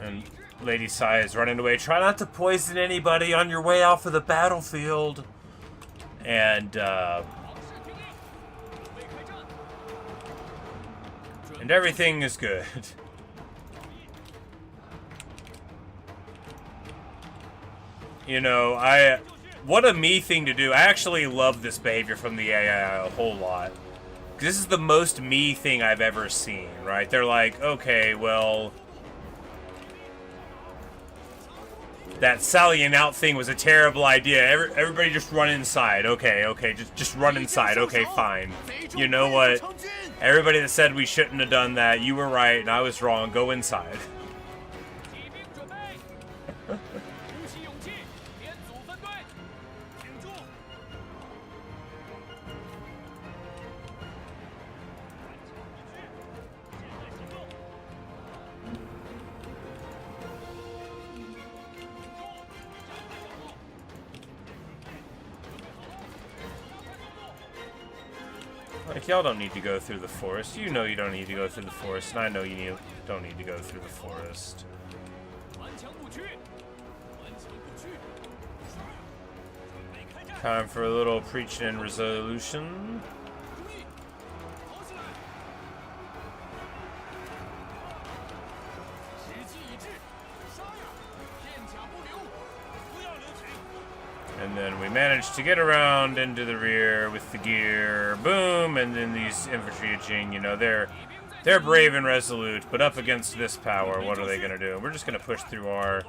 And Lady Sai is running away. Try not to poison anybody on your way off of the battlefield. And everything is good. You know, what a me thing to do. I actually love this behavior from the AI a whole lot. This is the most me thing I've ever seen, right? They're like, okay, well, that sallying out thing was a terrible idea. Everybody just run inside. Okay, just run inside. Okay, fine. You know what? Everybody that said we shouldn't have done that, you were right and I was wrong. Go inside. Like, y'all don't need to go through the forest. You know you don't need to go through the forest, and I know you don't need to go through the forest. Time for a little preaching and resolution. And then we managed to get around into the rear with the gear. Boom! And then these infantry of Jing, you know, they're brave and resolute, but up against this power, what are they going to do? We're just going to push through our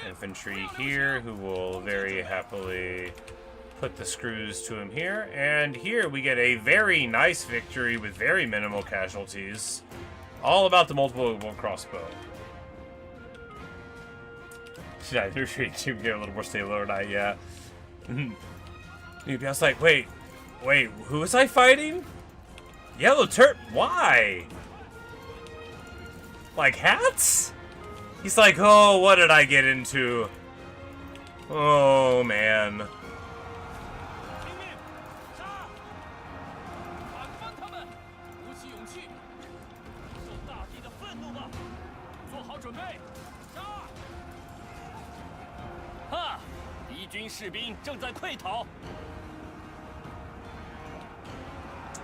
infantry here, who will very happily put the screws to him here. And here we get a very nice victory with very minimal casualties. All about the multiple crossbow. Yeah, they're trying to get a little more stable overnight, yeah. Maybe I was like, wait, who was I fighting? Yellow Turp, why? Like hats? He's like, oh, what did I get into? Oh, man.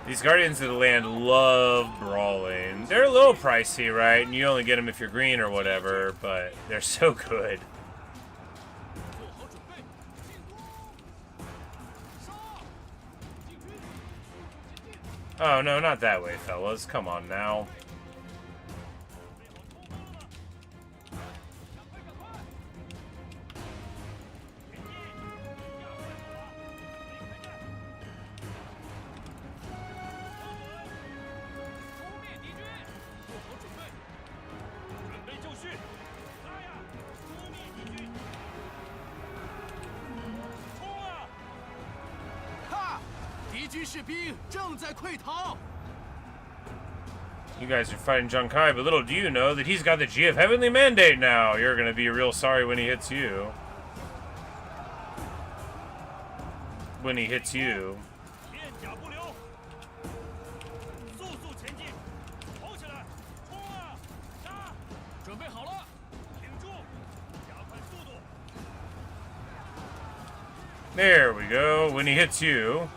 These Guardians of the Land love brawling. They're a little pricey, right? And you only get them if you're green or whatever, but they're so good. Oh, no, not that way, fellas. Come on now. You guys are fighting Zhang Kai, but little do you know that he's got the G of Heavenly Mandate now. You're gonna be real sorry when he hits you. When he hits you. There we go. When he hits you.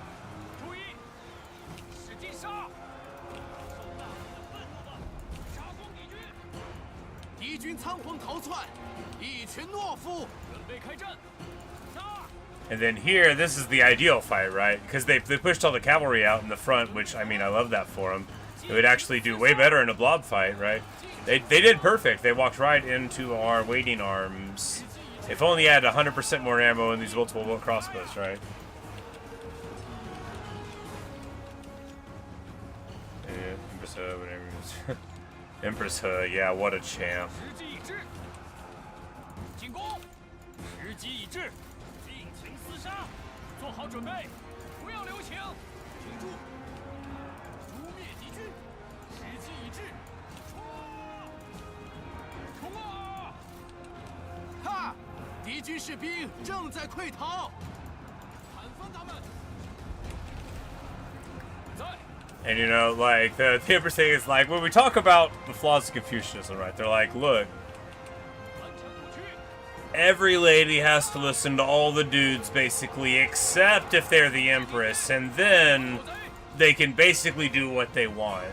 And then here, this is the ideal fight, right? Because they pushed all the cavalry out in the front, which, I mean, I love that for them. It would actually do way better in a blob fight, right? They did perfect. They walked right into our waiting arms. If only I had 100% more ammo in these multiple crossbows, right? Yeah, Empress He, whatever it is. Empress He, yeah, what a champ. And you know, like, the Empress thing is like, when we talk about the flaws of Confucianism, right, they're like, look, every lady has to listen to all the dudes, basically, except if they're the Empress, and then they can basically do what they want.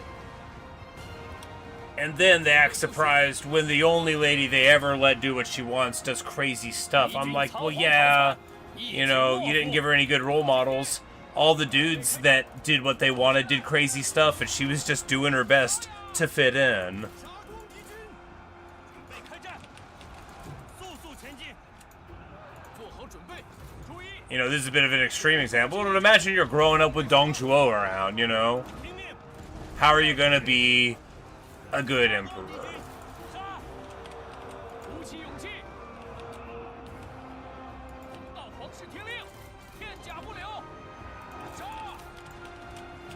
And then they act surprised when the only lady they ever let do what she wants does crazy stuff. I'm like, well, yeah, you know, you didn't give her any good role models. All the dudes that did what they wanted did crazy stuff, and she was just doing her best to fit in. You know, this is a bit of an extreme example, but imagine you're growing up with Dong Zhuo around, you know? How are you gonna be a good emperor?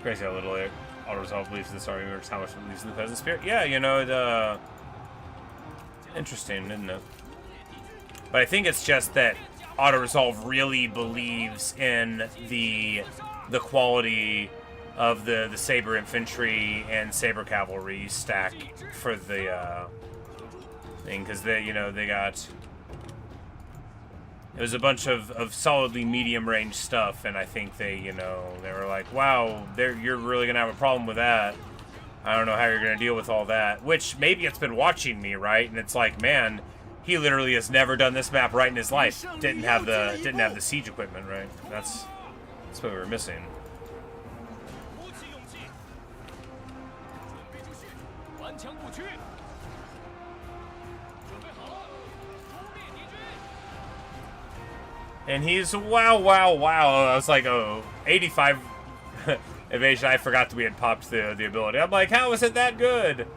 Crazy how little auto-resolve leaves this army, or how much it leaves in the peasant spirit. Yeah, you know, interesting, isn't it? But I think it's just that auto-resolve really believes in the quality of the saber infantry and saber cavalry stack for the thing, because they, you know, they got, it was a bunch of solidly medium range stuff, and I think they, you know, they were like, wow, you're really gonna have a problem with that. I don't know how you're gonna deal with all that. Which maybe it's been watching me, right? And it's like, man, he literally has never done this map right in his life. Didn't have the siege equipment, right? That's what we were missing. And he's wow. I was like, oh, 85 evasion. I forgot that we had popped the ability. I'm like, how is it that good?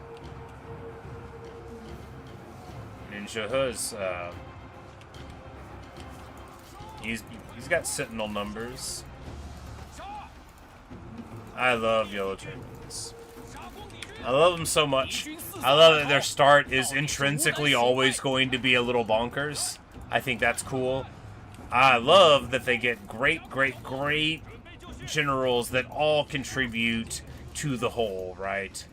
Ninja He's he's got sentinel numbers. I love yellow Turbans. I love them so much. I love that their start is intrinsically always going to be a little bonkers. I think that's cool. I love that they get great generals that all contribute to the whole, right?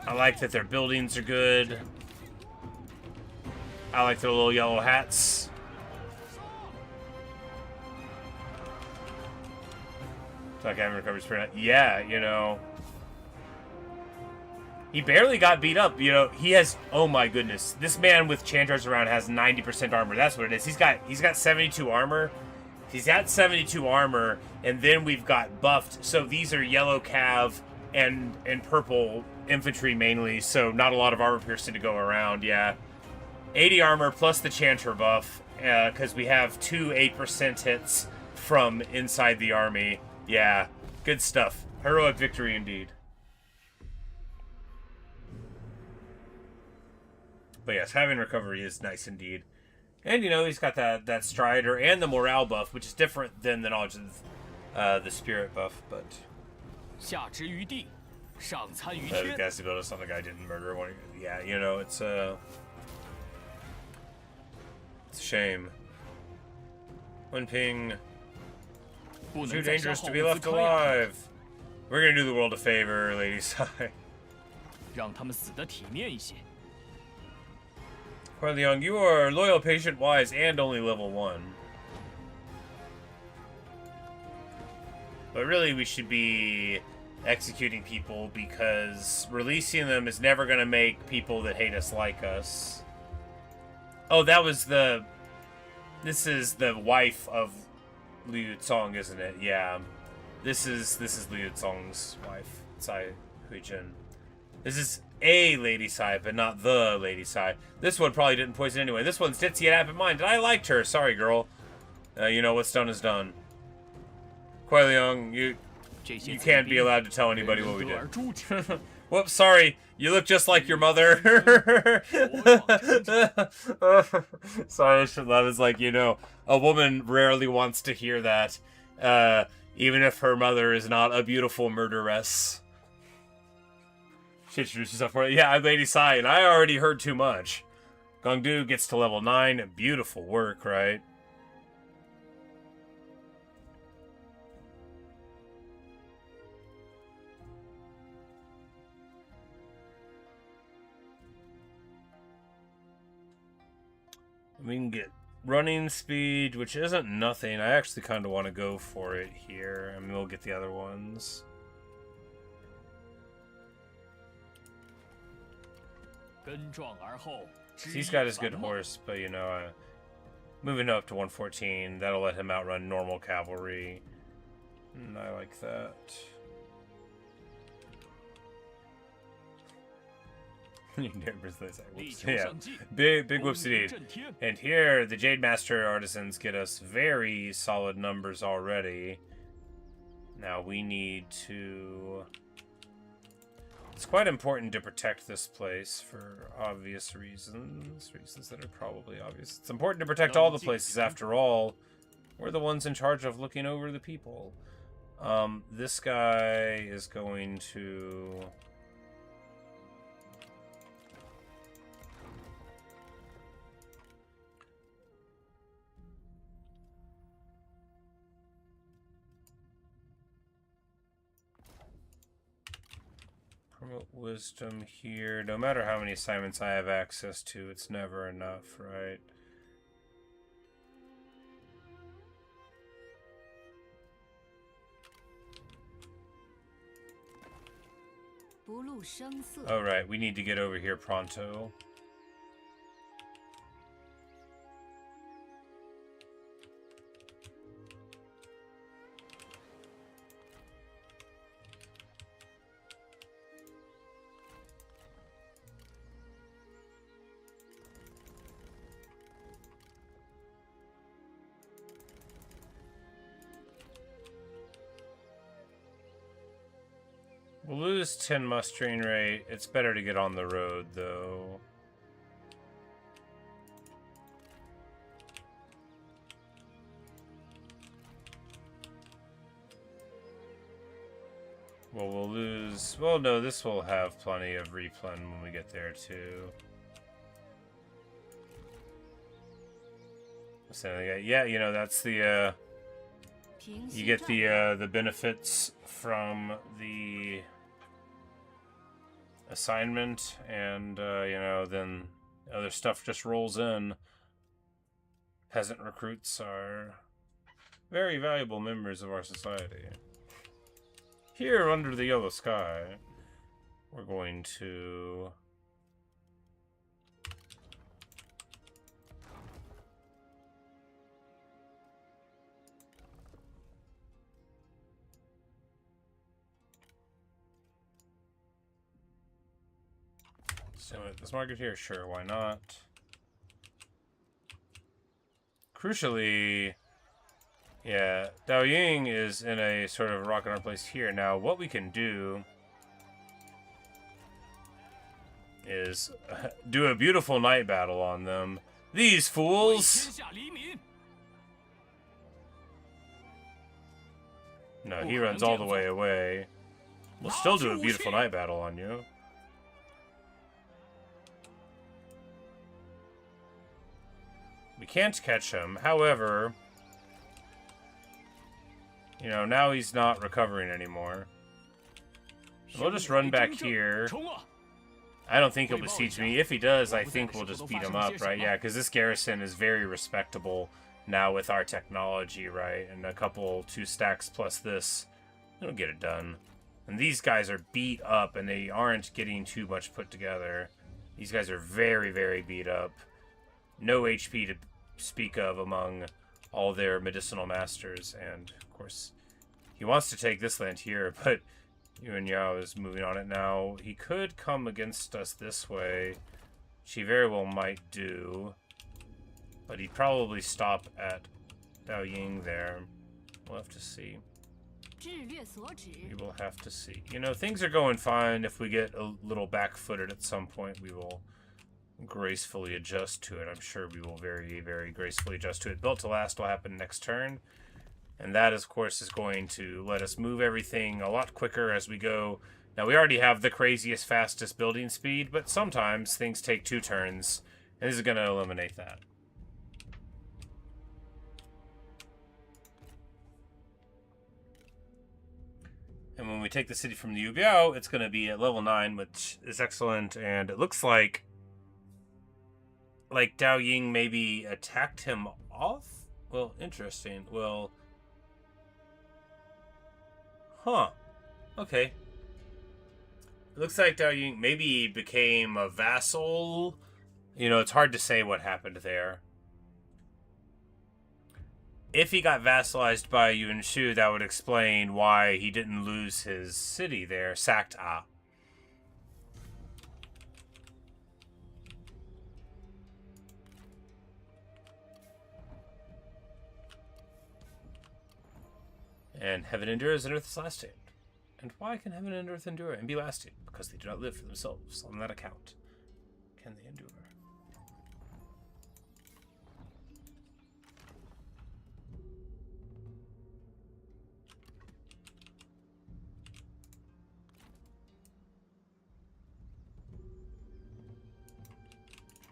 I like that their buildings are good. I like their little yellow hats. So I haven't recovered spirit. Yeah, you know. He barely got beat up, you know. He has, oh my goodness, this man with Chandrars around has 90% armor. That's what it is. He's got 72 armor. He's got 72 armor, and then we've got buffed. So these are yellow cav and purple infantry mainly. So not a lot of armor piercing to go around. Yeah, 80 armor plus the Chanter buff, because we have 2 8% hits from inside the army. Yeah, good stuff. Heroic victory indeed. But yes, having recovery is nice indeed. And, you know, he's got that strider and the morale buff, which is different than the knowledge of the spirit buff, but... 上参于 The 天。 guys who built us on the guy didn't murder one. Yeah, you know, it's a shame. Wenping, 不 too 能再杀 dangerous 耗 to be 物资 left 康养， alive. We're gonna do the world a favor, Lady Sai. 让他们死得体面一些。 Luoyang, you are loyal, patient, wise, and only level 1. But really, we should be executing people because releasing them is never going to make people that hate us like us. Oh, that was the... This is the wife of Liu Cong, isn't it? Yeah. This is Liu Cong's wife, Sai Huijin. This is a Lady Sai, but not the Lady Sai. This one probably didn't poison anyway. This one's ditzy and absent-minded. I liked her. Sorry, girl. You know, what's done is done. Luoyang, you can't be allowed to tell anybody what we did. Whoops, sorry. You look just like your mother. Sorry, I should laugh. It's like, you know, a woman rarely wants to hear that. Even if her mother is not a beautiful murderess. She introduced herself for it. Yeah, I'm Lady Sai, and I already heard too much. Gongdu gets to level 9. Beautiful work, right? We can get running speed, which isn't nothing. I actually kind of want to go for it here. I mean, we'll get the other ones. He's got his good horse, but you know, moving up to 114, that'll let him outrun normal cavalry. And I like that. Yeah, big whoops indeed. And here, the Jade Master artisans get us very solid numbers already. Now we need to... It's quite important to protect this place for obvious reasons. Reasons that are probably obvious. It's important to protect all the places, after all. We're the ones in charge of looking over the people. This guy is going to... Promote wisdom here. No matter how many assignments I have access to, it's never enough, right? Alright, we need to get over here pronto. We'll lose 10 mustering rate. It's better to get on the road, though. Well, we'll lose... Well, no, this will have plenty of replen when we get there, too. So, yeah, you know, that's the, you get the benefits from the assignment, and, you know, then other stuff just rolls in. Peasant recruits are very valuable members of our society. Here, under the yellow sky, we're going to... So at this market here, sure, why not? Crucially, yeah, Luoyang is in a sort of rock and hard place here. Now, what we can do is do a beautiful night battle on them. These fools! No, he runs all the way away. We'll still do a beautiful night battle on you. We can't catch him. However, you know, now he's not recovering anymore. We'll just run back here. I don't think he'll besiege me. If he does, I think we'll just beat him up, right? Yeah, because this garrison is very respectable now with our technology, right? And a couple, 2 stacks plus this, it'll get it done. And these guys are beat up, and they aren't getting too much put together. These guys are very, very beat up. No HP to speak of among all their medicinal masters. And, of course, he wants to take this land here, but Yuan Yao is moving on it now. He could come against us this way, which he very well might do. But he'd probably stop at Luoyang there. We'll have to see. We will have to see. You know, things are going fine. If we get a little back-footed at some point, we will gracefully adjust to it. I'm sure we will very, very gracefully adjust to it. Built to last will happen next turn. And that, of course, is going to let us move everything a lot quicker as we go. Now, we already have the craziest, fastest building speed, but sometimes things take 2 turns, and this is going to eliminate that. And when we take the city from the Yubiao, it's going to be at level 9, which is excellent, and it looks like Luoyang maybe attacked him off? Well, interesting. Well, huh. Okay. It looks like Luoyang maybe became a vassal. You know, it's hard to say what happened there. If he got vassalized by Yuan Shu, that would explain why he didn't lose his city there, sacked A. And heaven endures and earth is lasting. And why can heaven and earth endure and be lasting? Because they do not live for themselves. On that account, can they endure?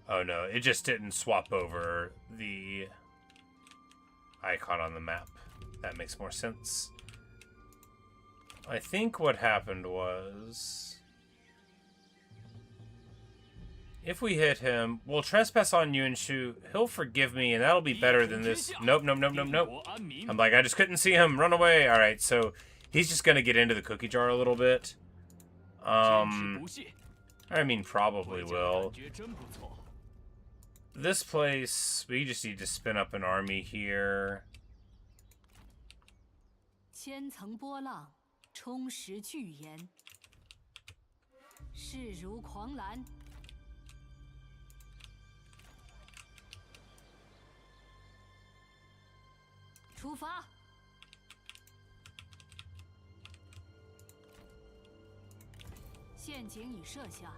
Oh no, it just didn't swap over the icon on the map. That makes more sense. I think what happened was, if we hit him, we'll trespass on Yuan Shu. He'll forgive me, and that'll be better than this. Nope, nope, nope, nope, nope. I'm like, I just couldn't see him. Run away. All right, so he's just going to get into the cookie jar a little bit. I mean, probably will. This place, we just need to spin up an army here. 千层波浪，充实巨岩，势如狂澜。出发！陷阱已设下，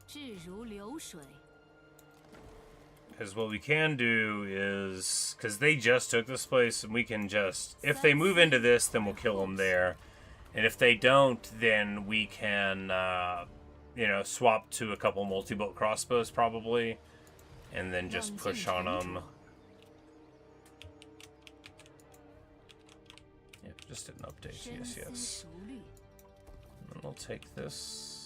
势如流水。 Because what we can do is, because they just took this place, and we can just, if they move into this, then we'll kill them there. And if they don't, then we can, you know, swap to a couple multi-bolt crossbows probably, and then just push on them. Yeah, just did an update. Yes, yes. And we'll take this.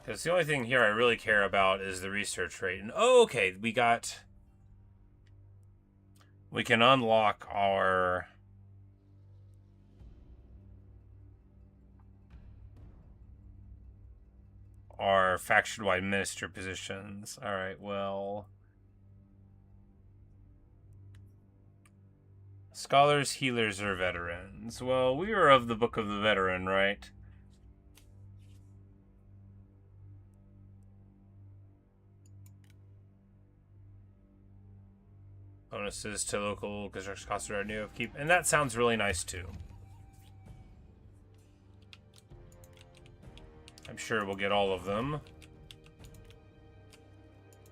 Because the only thing here I really care about is the research rate. And oh, okay, we can unlock our faction-wide minister positions. All right, well, scholars, healers, or veterans. Well, we are of the Book of the Veteran, right? Bonuses to local construction costs are new upkeep, and that sounds really nice too. I'm sure we'll get all of them.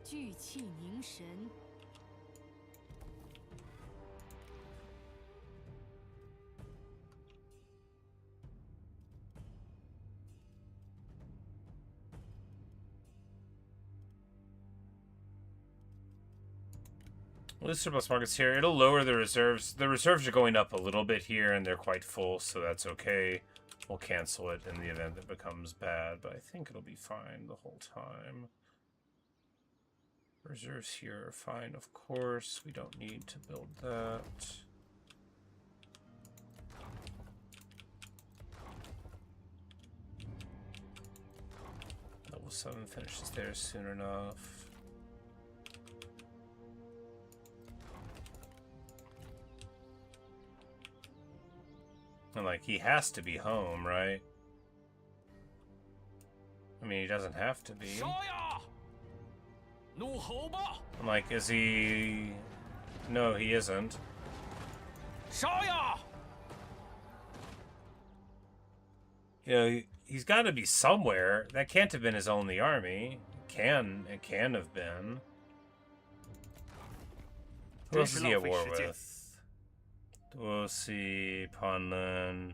聚气凝神。 Well, the surplus market's here. It'll lower the reserves. The reserves are going up a little bit here, and they're quite full, so that's okay. We'll cancel it in the event it becomes bad, but I think it'll be fine the whole time. Reserves here are fine, of course. We don't need to build that. Level 7 finishes there soon enough. And, like, he has to be home, right? I mean, he doesn't have to be. I'm like, is he... No, he isn't. You know, he's got to be somewhere. That can't have been his only army. It can have been. Who else is he at war with? We'll see, Panlin.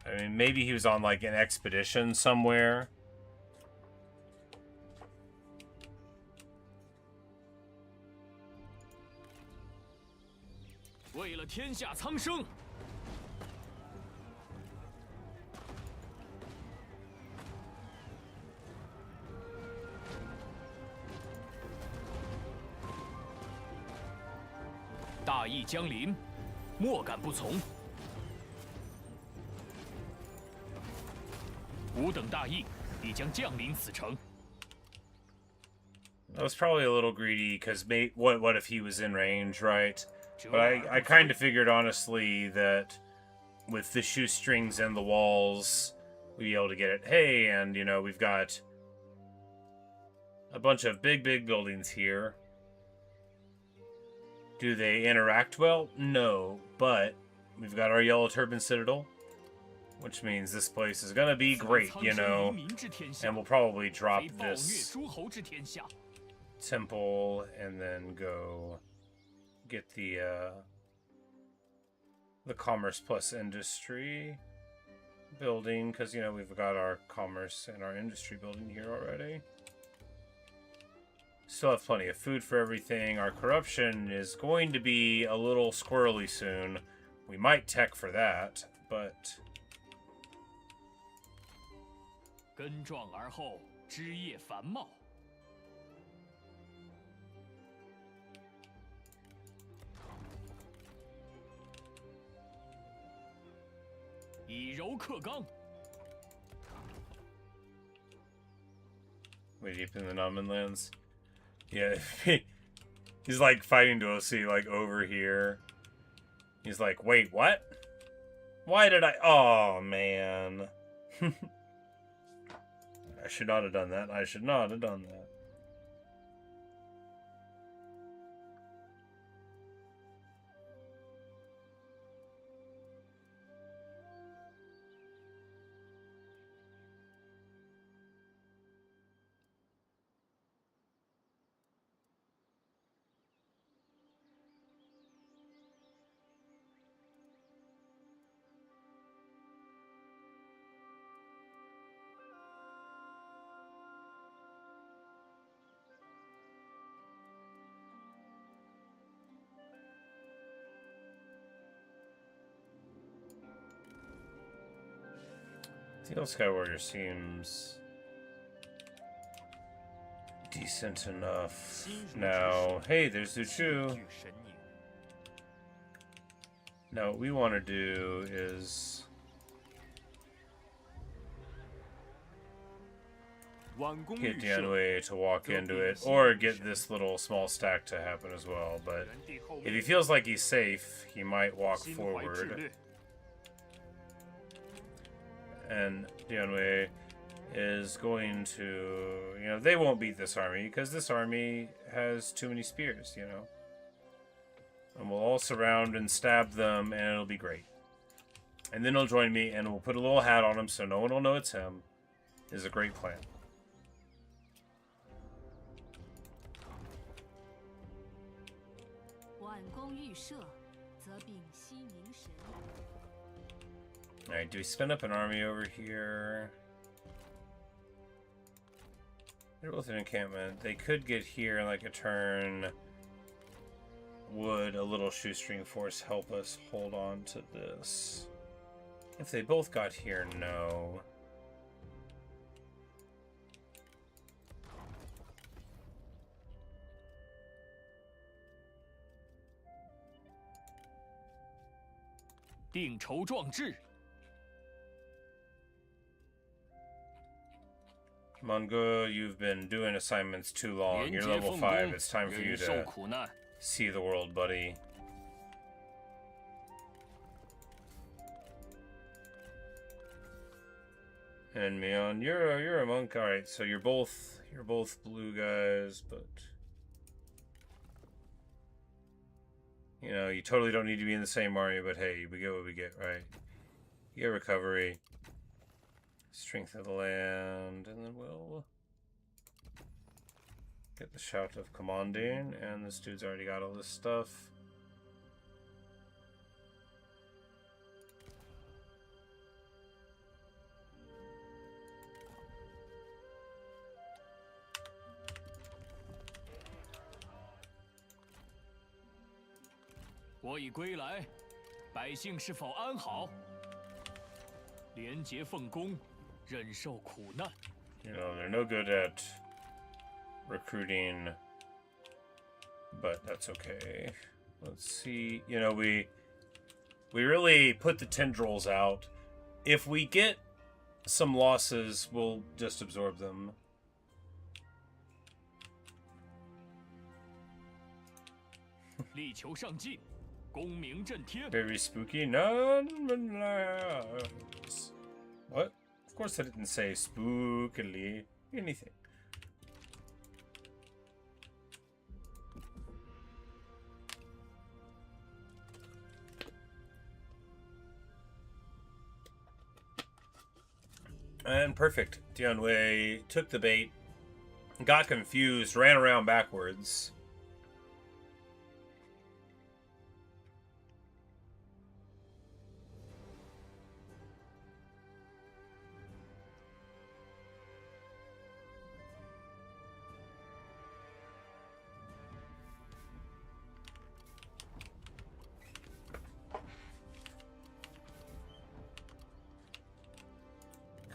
I mean, maybe he was on, like, an expedition somewhere. That was probably a little greedy, because what if he was in range, right? But I kind of figured, honestly, that with the shoestrings and the walls, we'd be able to get it. Hey, and, you know, we've got a bunch of big buildings here. Do they interact well? No, but we've got our Yellow Turban Citadel, which means this place is gonna be great, you know, and we'll probably drop this temple and then go get the Commerce plus Industry building, because, you know, we've got our Commerce and our Industry building here already. Still have plenty of food for everything. Our corruption is going to be a little squirrely soon. We might tech for that, but... 根壮而后，枝叶繁茂。以柔克刚。 Way deep in the Namen lands. Yeah, he's like fighting to see, like, over here. He's like, wait, what? Why did I... Oh, man. I should not have done that. I should not have done that. The old Sky Warrior seems decent enough now. Hey, there's Zuchu. Now, what we want to do is get Dianwei to walk into it, or get this little small stack to happen as well. But if he feels like he's safe, he might walk forward. And Dianwei is going to, you know, they won't beat this army, because this army has too many spears, you know. And we'll all surround and stab them, and it'll be great. And then he'll join me, and we'll put a little hat on him so no one will know it's him. Is a great plan. Alright, do we spin up an army over here? They're both in encampment. They could get here in like a turn. Would a little shoestring force help us hold on to this? If they both got here, no. Mongo, you've been doing assignments too long. You're level 5. It's time for you to see the world, buddy. And Mion, you're a monk. All right, so you're both blue guys, but you know you totally don't need to be in the same army. But hey, we get what we get, right? You get recovery, strength of the land, and then we'll get the shout of commanding. And this dude's already got all this stuff. You know, they're no good at recruiting, but that's okay. Let's see. You know, we really put the tendrils out. If we get some losses, we'll just absorb them. Very spooky. None. What? Of course I didn't say spookily anything. And perfect. Tianwei took the bait, got confused, ran around backwards.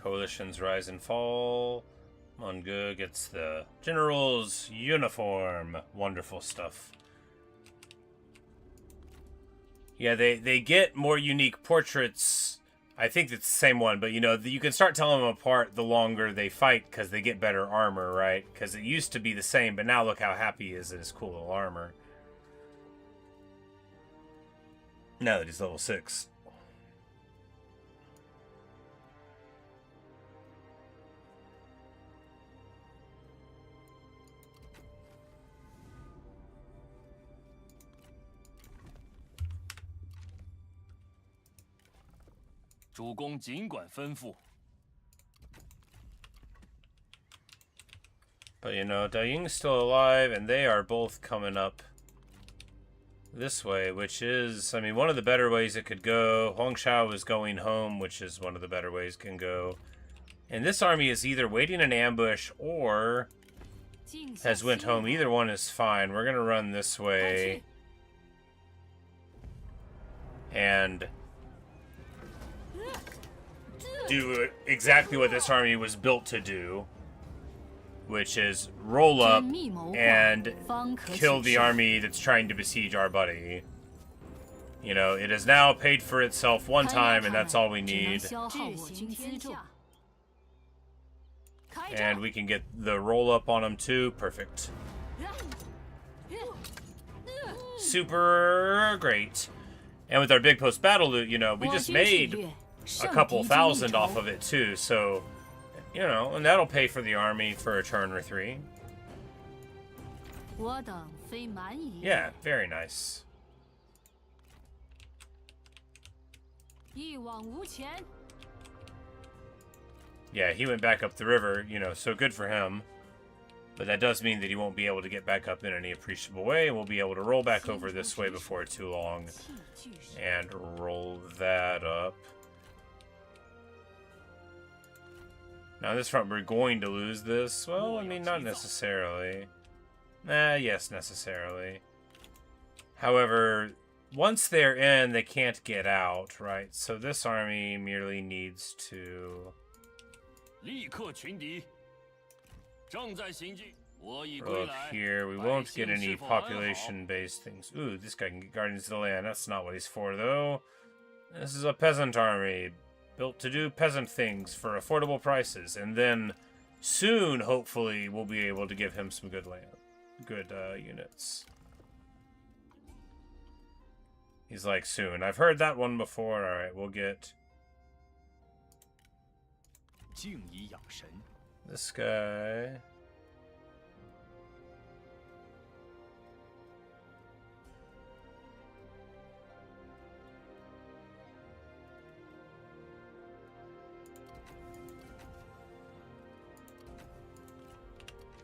Coalitions rise and fall. Mongu gets the general's uniform. Wonderful stuff. Yeah, they get more unique portraits. I think it's the same one, but you know, you can start telling them apart the longer they fight because they get better armor, right? Because it used to be the same, but now look how happy he is in his cool little armor. Now that he's level 6. But you know, Daiying's still alive, and they are both coming up this way, which is, I mean, one of the better ways it could go. Huangshao is going home, which is one of the better ways it can go. And this army is either waiting in ambush or has went home. Either one is fine. We're going to run this way. And do exactly what this army was built to do, which is roll up and kill the army that's trying to besiege our buddy. You know, it has now paid for itself one time, and that's all we need. And we can get the roll up on them too. Perfect. Super great. And with our big post battle loot, you know, we just made a couple thousand off of it too, so you know, and that'll pay for the army for a turn or 3. Yeah, very nice. 一往无前。 Yeah, he went back up the river, you know, so good for him. But that does mean that he won't be able to get back up in any appreciable way. We'll be able to roll back over this way before too long. 气俱神。 And roll that up. Now, this front, we're going to lose this. Well, I mean, not necessarily. Yes, necessarily. However, once they're in, they can't get out, right? So this army merely needs to... 立刻群敌，正在行进。我已归 Look 来。 here, we 百 won't 姓 get any 是否安好？ population-based things. Ooh, this guy can get Guardians of the Land. That's not what he's for, though. This is a peasant army, built to do peasant things for affordable prices. And then, soon, hopefully, we'll be able to give him some good land. Good, units. He's like, soon. I've heard that one before. Alright, we'll get... 静以养神。 this guy.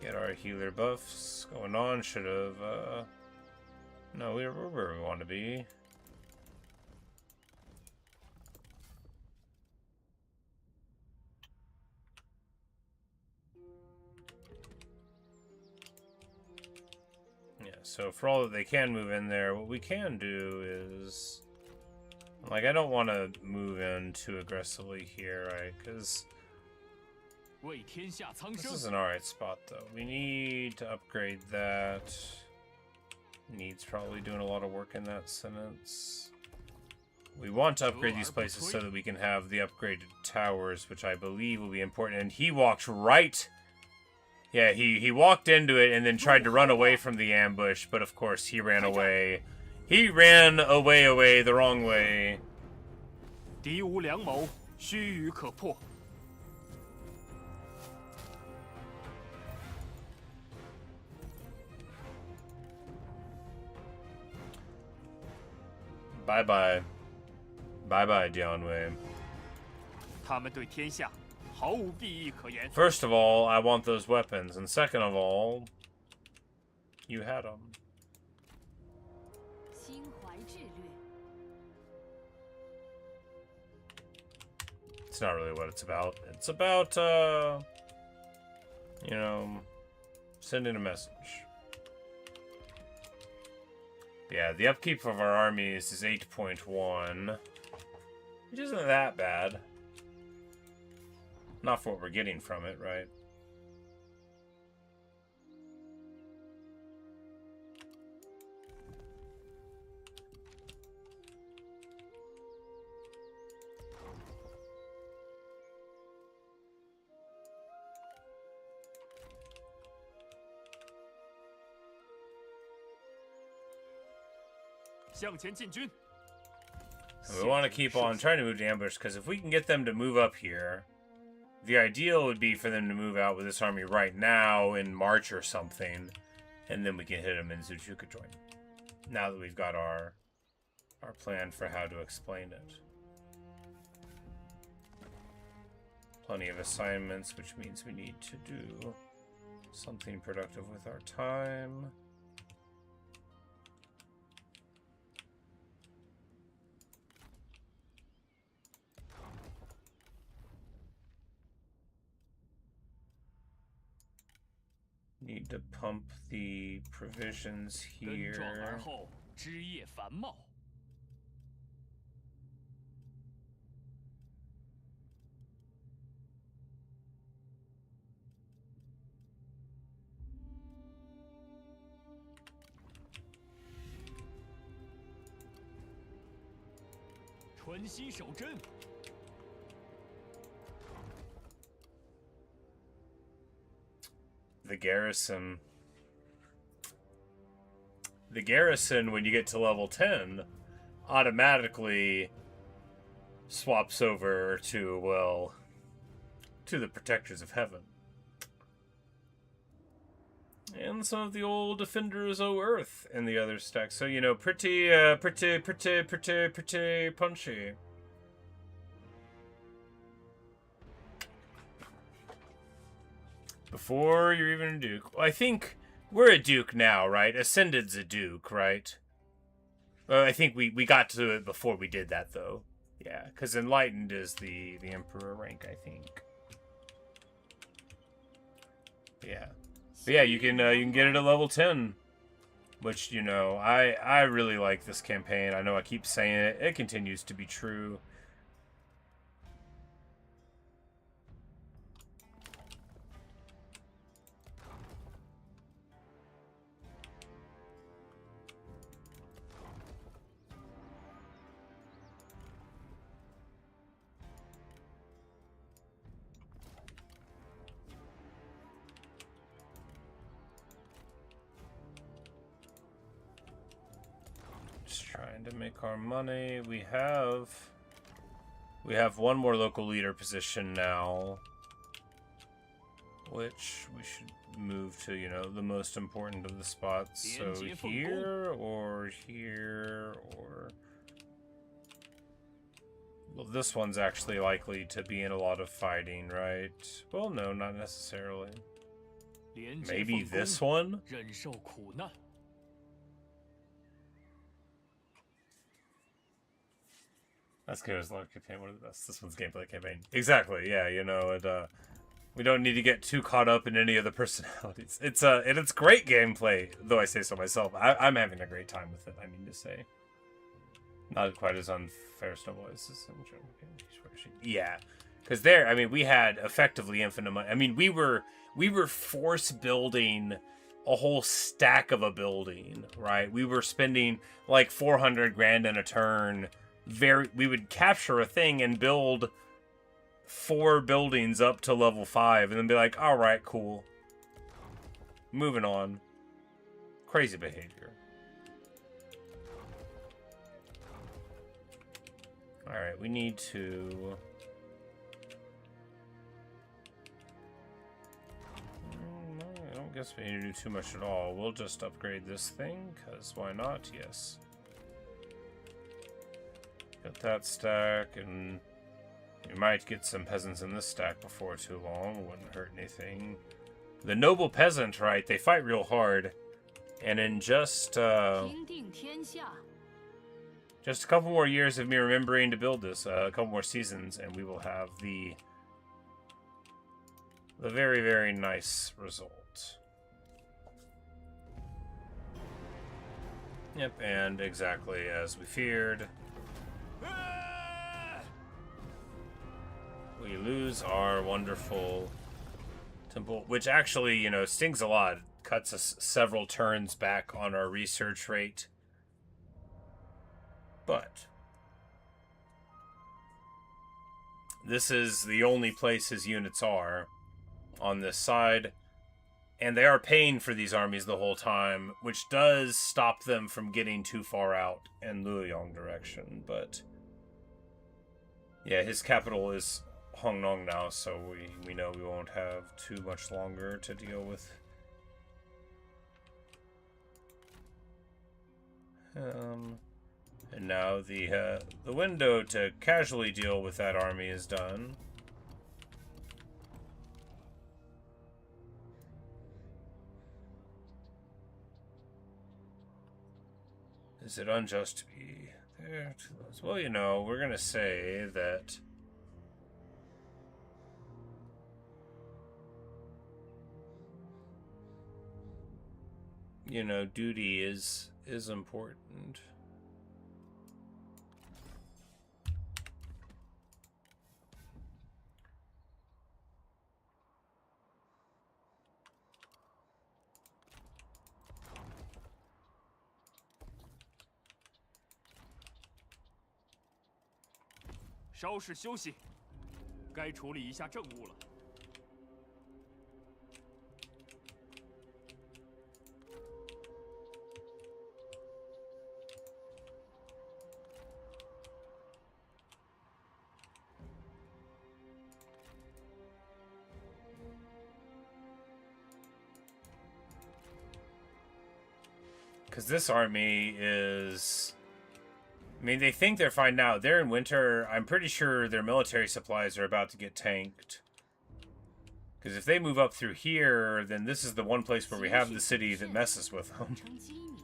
Get our healer buffs going on. Should have, no, we're where we want to be. Yeah, so for all that they can move in there, what we can do is... like, I don't want to move in too aggressively here, right? Because... 为天下苍 this 生。 is an alright spot, though. We need to upgrade that. Needs probably doing a lot of work in that sentence. We want to upgrade these places so that we can have the upgraded towers, which I believe will be important. And he walked right... yeah, he walked into it and then tried to run away from the ambush, but of course he ran away. He ran away the wrong way. 敌无良谋，须臾可破。 Bye-bye. Bye-bye, Jianwei. 他们对天下毫无裨益可言。 First of all, I want those weapons. And second of all, you had them. 心怀志略。 It's not really what it's about. It's about, you know, sending a message. Yeah, the upkeep of our armies is 8.1, which isn't that bad. Not for what we're getting from it, right? And we want to keep on trying to move to ambush, because if we can get them to move up here, the ideal would be for them to move out with this army right now in March or something, and then we can hit them in Zuchuka join. Now that we've got our plan for how to explain it. Plenty of assignments, which means we need to do something productive with our time. Need to pump the provisions 根壮而 here. 后，枝叶繁茂。春心守贞。 The garrison. The garrison, when you get to level 10, automatically swaps over to, well, to the Protectors of Heaven. And some of the old Defenders of Earth in the other stack. So, you know, pretty punchy. Before you're even a duke. Well, I think we're a duke now, right? Ascended's a duke, right? Well, I think we got to it before we did that, though. Yeah, because Enlightened is the Emperor rank, I think. Yeah. But yeah, you can get it at level 10. Which, you know, I really like this campaign. I know I keep saying it. It continues to be true. Trying to make our money. We have one more local leader position now, which we should move to, you know, the most important of the spots. So here or here or... Well, this one's actually likely to be in a lot of fighting, right? Well, no, not necessarily. Maybe this one? That's Chaos Lord campaign, one of the best. This one's gameplay campaign. Exactly, yeah, you know, it, we don't need to get too caught up in any of the personalities. It's and it's great gameplay, though I say so myself. I'm having a great time with it, I mean to say. Not quite as unfair as Snowball is. Yeah, because there, I mean, we had effectively infinite money. I mean, we were force building a whole stack of a building, right? We were spending like 400 grand in a turn. We would capture a thing and build 4 buildings up to level 5 and then be like, all right, cool. Moving on. Crazy behavior. All right, we need to... I don't guess we need to do too much at all. We'll just upgrade this thing, because why not? Yes. Got that stack, and we might get some peasants in this stack before too long. Wouldn't hurt anything. The noble peasant, right? They fight real hard, and in just a couple more years of me remembering to build this, a couple more seasons, and we will have the very, very nice result. Yep, and exactly as we feared. We lose our wonderful temple, which actually, you know, stings a lot. Cuts us several turns back on our research rate. But this is the only place his units are on this side. And they are paying for these armies the whole time, which does stop them from getting too far out in Luoyang direction. But yeah, his capital is Shangdong now, so we know we won't have too much longer to deal with. And now the window to casually deal with that army is done. Is it unjust to be there? Well, you know, we're gonna say that you know, duty is important.稍事休息，该处理一下政务了。Because this army is... I mean, they think they're fine now. They're in winter. I'm pretty sure their military supplies are about to get tanked. Because if they move up through here, then this is the one place where we have the city that messes with them. 成机密。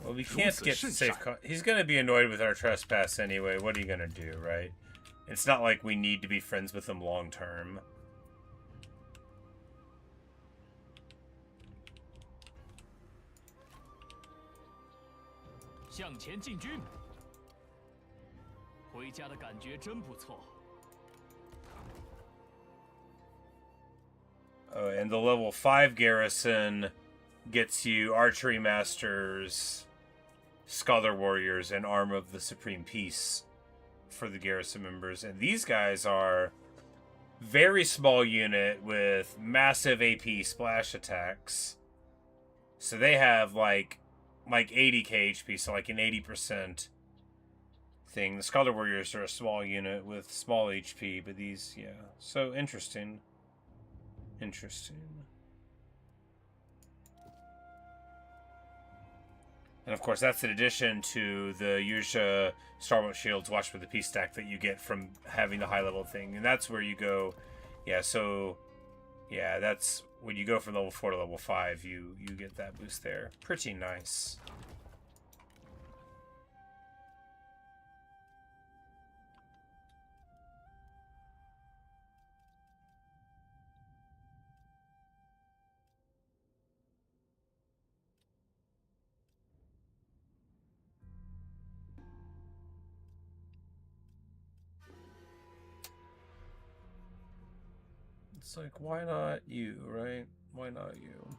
Well, we can't get safe. He's going to be annoyed with our trespass anyway. What are you going to do, right? It's not like we need to be friends with him long term. Oh, and the level 5 garrison gets you archery masters, scholar warriors, and arm of the supreme peace for the garrison members. And these guys are very small unit with massive AP splash attacks. So they have like 80k HP, so like an 80% thing. The scholar warriors are a small unit with small HP, but these, yeah. So interesting. Interesting. And of course, that's in addition to the Yusha Starbolt Shields Watch for the Peace stack that you get from having the high level thing. And that's where you go. Yeah, so yeah, that's when you go from level 4 to level 5, you get that boost there. Pretty nice. It's like, why not you, right? Why not you?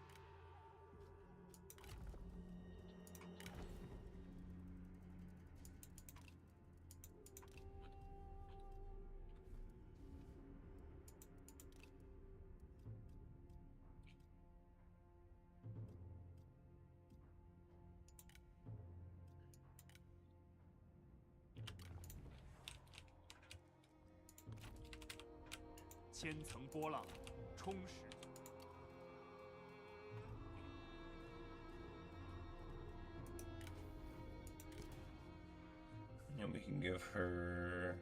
And we can give her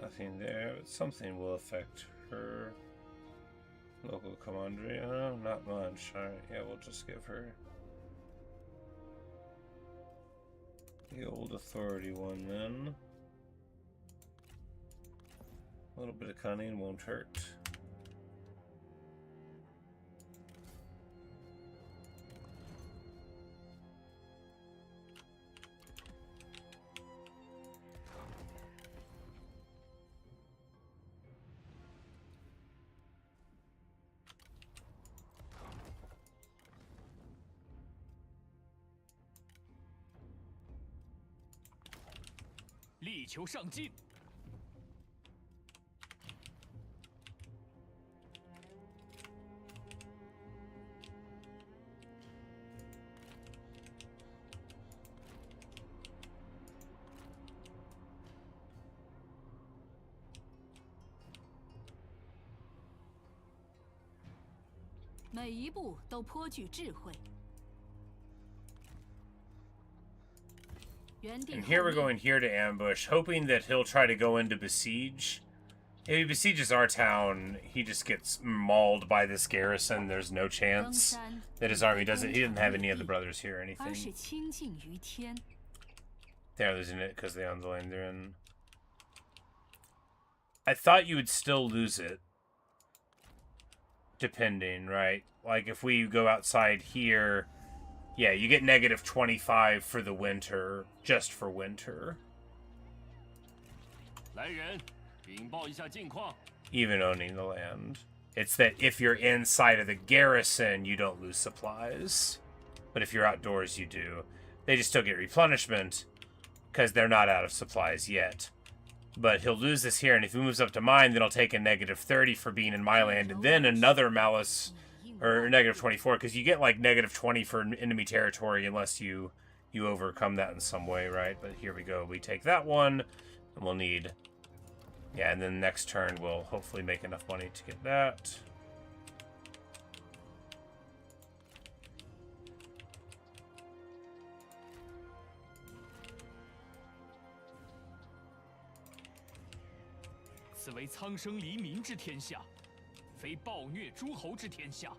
nothing there, but something will affect her. Local commandery, not much. Alright, yeah, we'll just give her the old authority one then. A little bit of cunning won't hurt.每一步都颇具智慧。 And here we're going here to ambush, hoping that he'll try to go into besiege. If he besieges our town, he just gets mauled by this garrison. There's no chance that his army does it. He doesn't have any of the brothers here or anything. They're losing it because they own the land they're in. I thought you would still lose it. Depending, right? Like if we go outside here, yeah, you get negative 25 for the winter, just for winter. Even owning the land. It's that if you're inside of the garrison, you don't lose supplies. But if you're outdoors, you do. They just still get replenishment, because they're not out of supplies yet. But he'll lose this here, and if he moves up to mine, then he'll take a negative 30 for being in my land, and then another malice, or negative 24, because you get like negative 20 for enemy territory unless you overcome that in some way, right? But here we go. We take that one, and we'll need... Yeah, and then next turn we'll hopefully make enough money to get that. 此为苍生黎民之天下，非暴虐诸侯之天下。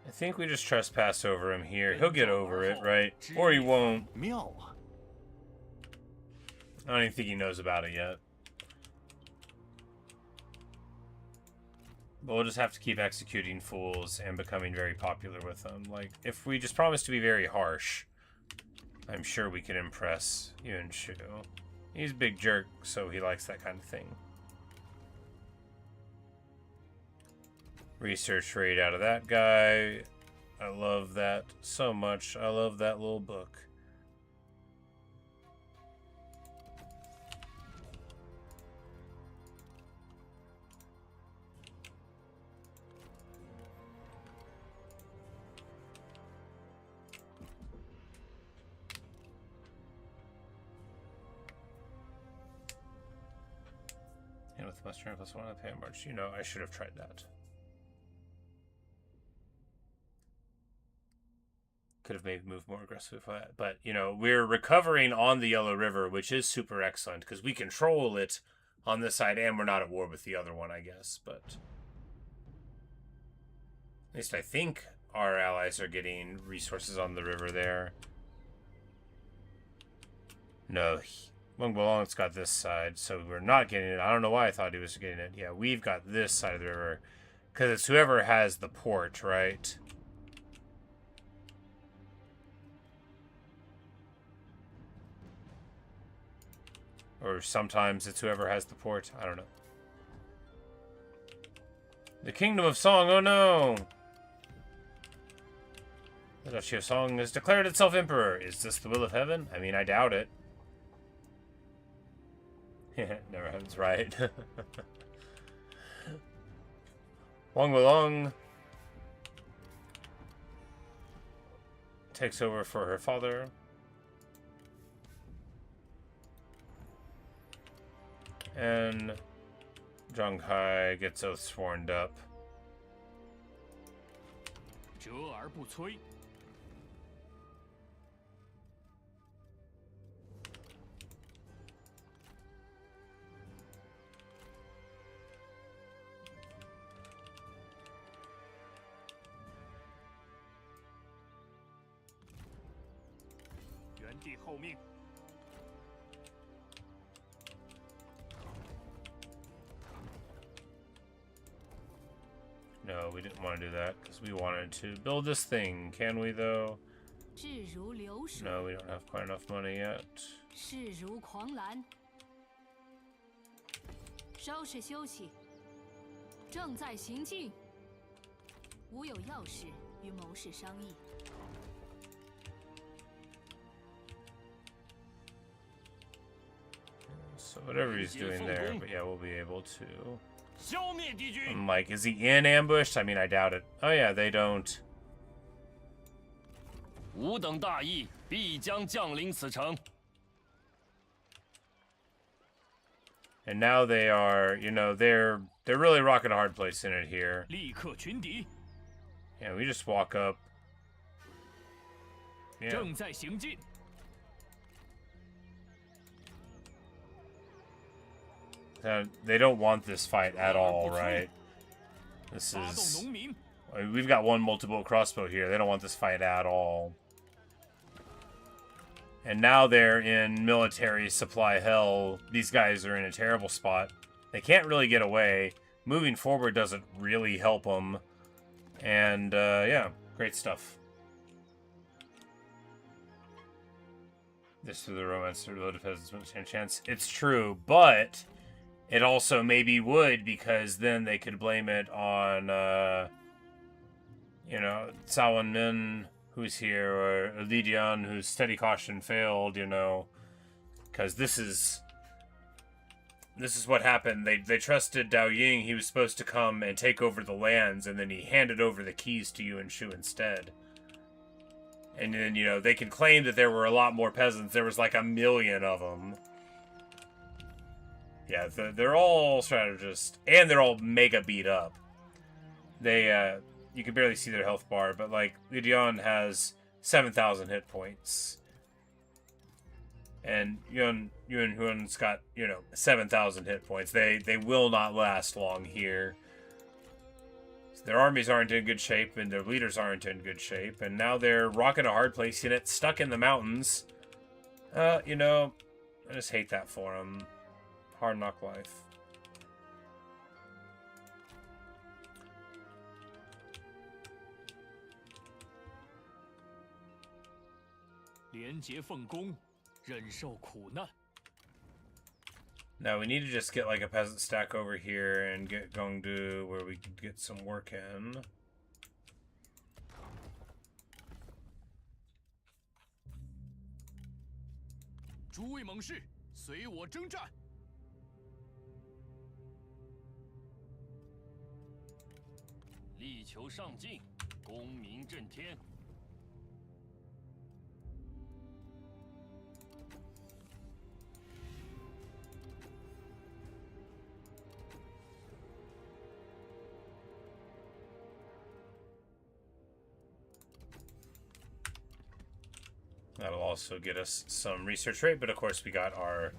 I think we just trespass over him here. He'll get over it, right? Or he won't. 妙啊！ I don't even think he knows about it yet. But we'll just have to keep executing fools and becoming very popular with them. Like, if we just promise to be very harsh, I'm sure we can impress Yuan Shu. He's a big jerk, so he likes that kind of thing. Research rate out of that guy. I love that so much. I love that little book. And with Western plus 1 on the pay march, you know, I should have tried that. Could have maybe moved more aggressively for that. But, you know, we're recovering on the Yellow River, which is super excellent because we control it on this side and we're not at war with the other one, I guess. But at least I think our allies are getting resources on the river there. No, Luoyang's got this side, so we're not getting it. I don't know why I thought he was getting it. Yeah, we've got this side of the river because it's whoever has the port, right? Or sometimes it's whoever has the port. I don't know. The Kingdom of Song, oh no! The Duchy of Song has declared itself emperor. Is this the will of heaven? I mean, I doubt it. Never happens, right? Luoyang takes over for her father. And Zhang gets oath sworn up. 折而不摧。 原地候命。 No, we didn't want to do that because we wanted to build this thing. Can we, though? 志如流水， No, we don't have quite enough money yet. 势如狂澜。收拾休息，正在行进。吾有要事与谋士商议。 So whatever he's doing there, but yeah, we'll be able to. 消灭敌军。 I'm like, is he in ambush? I mean, I doubt it. Oh yeah, they don't. 吾等大义必将降临此城。 And now they are, you know, they're really rocking a hard place in it here. 立刻群敌， Yeah, we just walk up. Yeah. 正在行进。 They don't want this fight at all, right? This 发动 is... 农民， I mean, we've got one multiple crossbow here. They don't want this fight at all. And now they're in military supply hell. These guys are in a terrible spot. They can't really get away. Moving forward doesn't really help them. And, yeah, great stuff. This through the romance of the peasants chance. It's true, but it also maybe would, because then they could blame it on, you know, Cao Min, who's here, or Lidian, whose steady caution failed, you know, because this is what happened. They trusted Dao Ying. He was supposed to come and take over the lands, and then he handed over the keys to Yuan Shu instead. And then, you know, they can claim that there were a lot more peasants. There was like 1 million of them. Yeah, they're all strategists, and they're all mega beat up. They, you can barely see their health bar, but, like, Lidian has 7,000 hit points. And Yuan Huan's got, 7,000 hit points. They will not last long here. Their armies aren't in good shape, and their leaders aren't in good shape, and now they're rocking a hard place unit stuck in the mountains. I just hate that for them. Hard knock life. 廉洁奉公，忍受苦难。 Now we need to just get like a peasant stack over here and get Gong where we can get some work in. 诸位猛士，随我征战！力求上进，功名震天。 That'll also get us some research rate, but of course we got our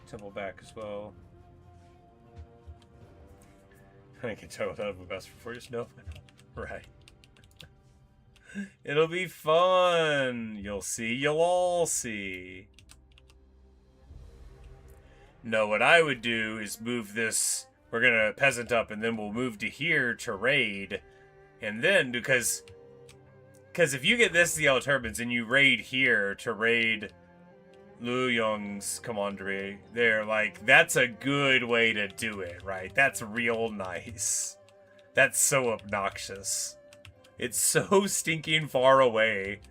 temple back as well. I can tell that would best for 4 years. No, right. It'll be fun. You'll see. You'll all see. No, what I would do is move this. We're gonna peasant up, and then we'll move to here to raid, and then because if you get this, the Yellow Turbans, and you raid here to raid Luoyang's commandery, there, like, that's a good way to do it, right? That's real nice. That's so obnoxious. It's so stinking far away.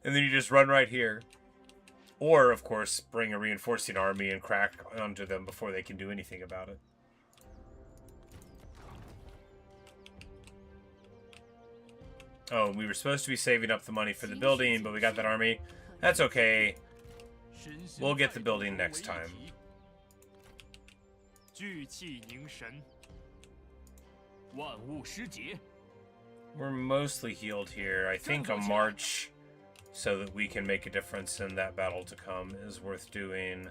And then you just run right here. Or, of course, bring a reinforcing army and crack onto them before they can do anything about it. Oh, we were supposed to be saving up the money for the building, but we got that army. That's okay. We'll get the building next time. 聚气凝神， 万物失节。 We're mostly healed here. I think a march so that we can make a difference in that battle to come is worth doing.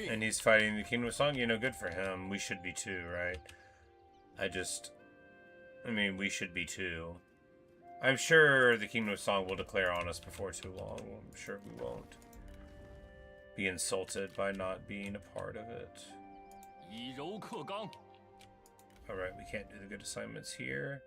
And he's fighting the Kingdom of Song, good for him. We should be too, right? We should be too. I'm sure the Kingdom of Song will declare on us before too long. I'm sure we won't be insulted by not being a part of it. 以柔克刚。 Alright, we can't do the good assignments here.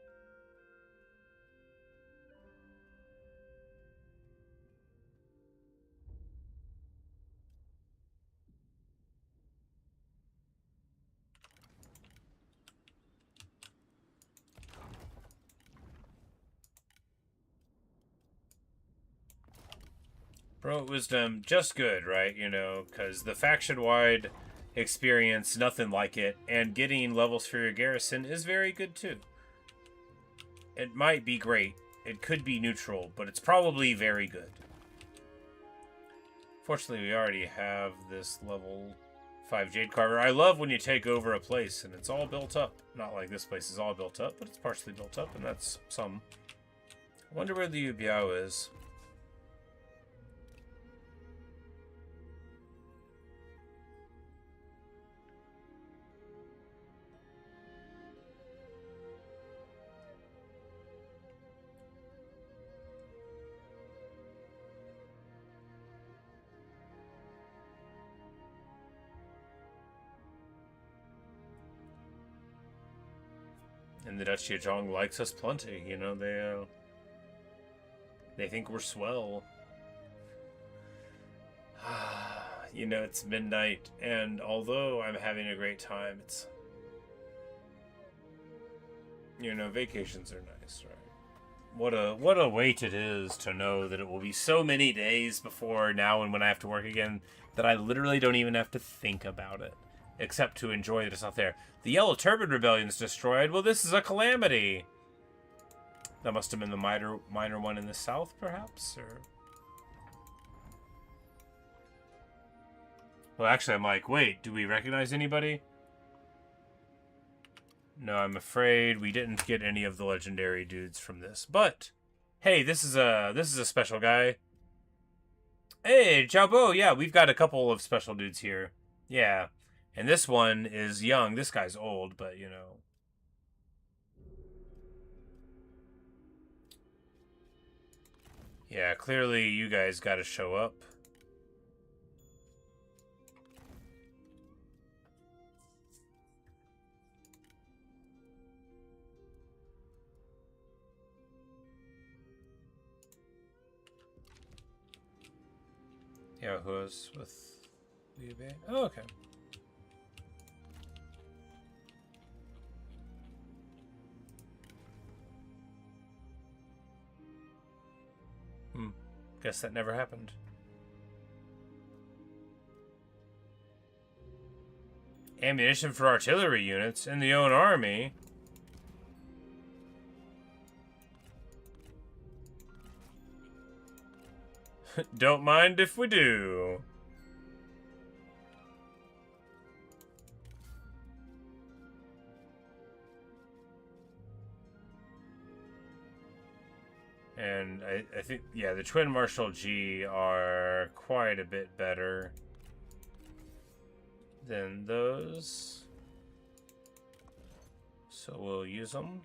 Bro, wisdom, just good, right? Because the faction-wide experience, nothing like it, and getting levels for your garrison is very good too. It might be great, it could be neutral, but it's probably very good. Fortunately, we already have this level 5 Jade Carver. I love when you take over a place and it's all built up. Not like this place is all built up, but it's partially built up, and that's some. I wonder where the Yu Biao is. And the Duchy of Zhong likes us plenty, they think we're swell. It's midnight, and although I'm having a great time, it's, vacations are nice, right? What a wait it is to know that it will be so many days before now and when I have to work again that I literally don't even have to think about it. Except to enjoy that it's not there. The Yellow Turban Rebellion is destroyed. Well, this is a calamity. That must have been the minor one in the south, perhaps? Or... Well, actually, I'm like, wait, do we recognize anybody? No, I'm afraid we didn't get any of the legendary dudes from this. But hey, this is a special guy. Hey, Cao Cao, yeah, we've got a couple of special dudes here. Yeah. And this one is young. This guy's old, but you know. Yeah, clearly you guys got to show up. Yeah, who's with Liu Bei? Oh, okay. Guess that never happened. Ammunition for artillery units in the own army. Don't mind if we do. And I think, yeah, the Twin Marshal G are quite a bit better than those. So we'll use them.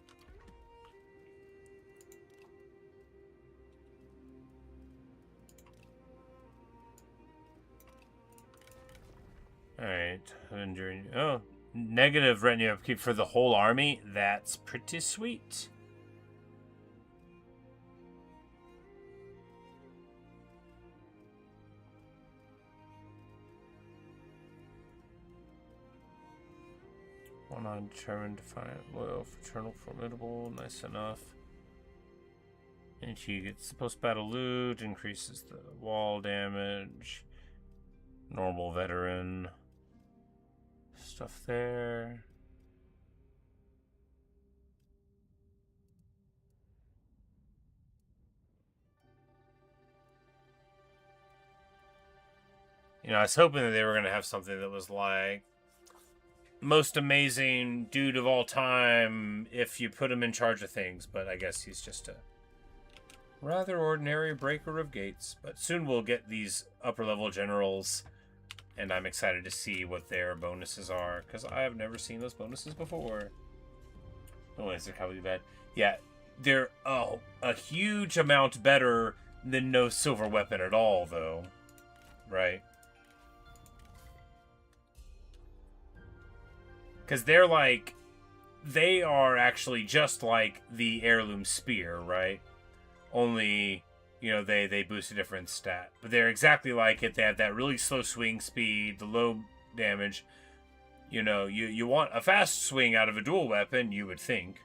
Alright, oh, negative retinue upkeep for the whole army. That's pretty sweet. One undetermined, defiant, loyal, fraternal, formidable, nice enough. And she gets the post-battle loot, increases the wall damage. Normal veteran. Stuff there. You know, I was hoping that they were going to have something that was like most amazing dude of all time if you put him in charge of things, but I guess he's just a rather ordinary breaker of gates. But soon we'll get these upper level generals, and I'm excited to see what their bonuses are, because I have never seen those bonuses before. Oh, they're probably bad. Yeah, they're a huge amount better than no silver weapon at all, though. Right? Because they're like, they are actually just like the heirloom spear, right? Only, you know, they boost a different stat. But they're exactly like it. They have that really slow swing speed, the low damage. You know, you want a fast swing out of a dual weapon, you would think.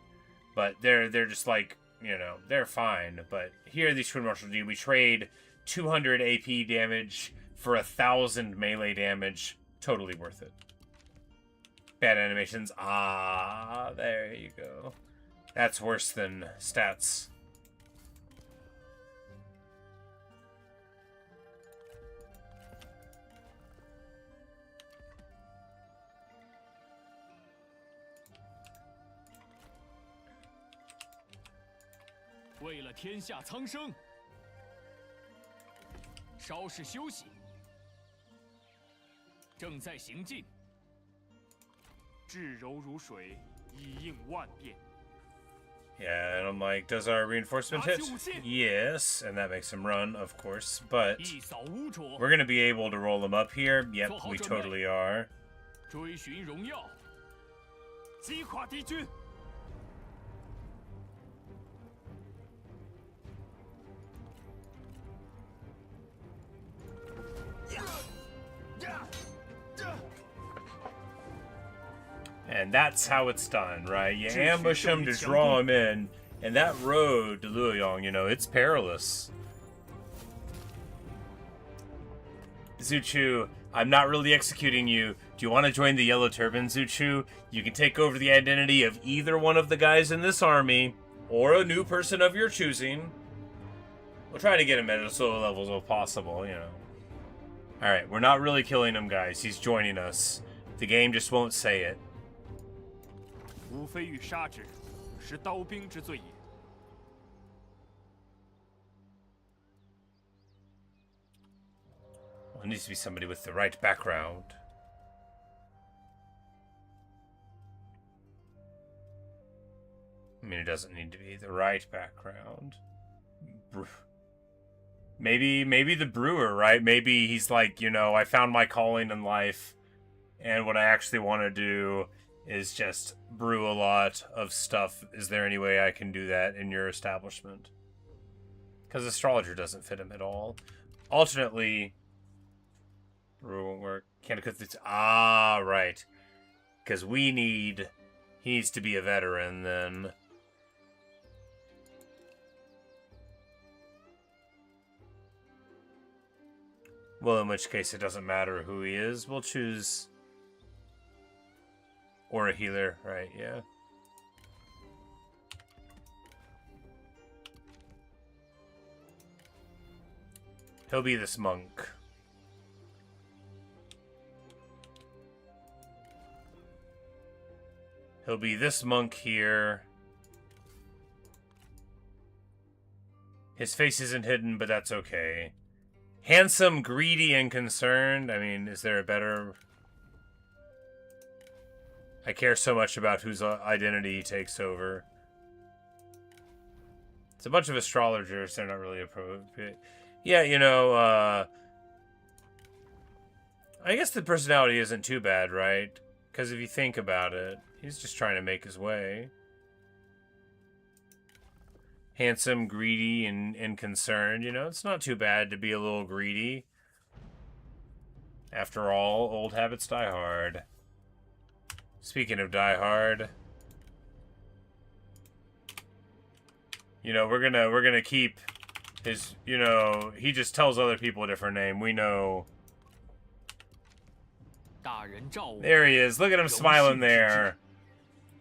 But they're just like, you know, they're fine. But here, these Twin Marshal G, we trade 200 AP damage for 1,000 melee damage. Totally worth it. Bad animations. Ah, there you go. That's worse than stats.为了天下苍生，稍事休息，正在行进。至柔如水，以应万变。 Yeah, and I'm like, does our reinforcement hit? Yes, and that makes him run, of course, but we're going to be able to roll him up here. Yep, we totally are. 追寻荣耀，击垮敌军。 And that's how it's done, right? You ambush him to draw him in, and that road to Luoyang, you know, it's perilous. Zuchu, I'm not really executing you. Do you want to join the Yellow Turban, Zuchu? You can take over the identity of either one of the guys in this army, or a new person of your choosing. We'll try to get him at as low levels as possible, you know. Alright, we're not really killing him, guys. He's joining us. The game just won't say it. 无非欲杀之，是刀兵之罪也。 It needs to be somebody with the right background. I mean, it doesn't need to be the right background. Maybe the brewer, right? Maybe he's like, you know, I found my calling in life, and what I actually want to do is just brew a lot of stuff. Is there any way I can do that in your establishment? Because astrologer doesn't fit him at all. Alternately, brewer won't work. Can't cook this. Ah, right. Because he needs to be a veteran then. Well, in which case it doesn't matter who he is. We'll choose... Or a healer, right, yeah. He'll be this monk. He'll be this monk here. His face isn't hidden, but that's okay. Handsome, greedy, and concerned. I mean, is there a better... I care so much about whose identity he takes over. It's a bunch of astrologers. They're not really appropriate. Yeah, you know, I guess the personality isn't too bad, right? Because if you think about it, he's just trying to make his way. Handsome, greedy, and concerned. You know, it's not too bad to be a little greedy. After all, old habits die hard. Speaking of Die Hard, you know, we're gonna keep his, you know, he just tells other people a different name. We know. There he is. Look at him smiling there.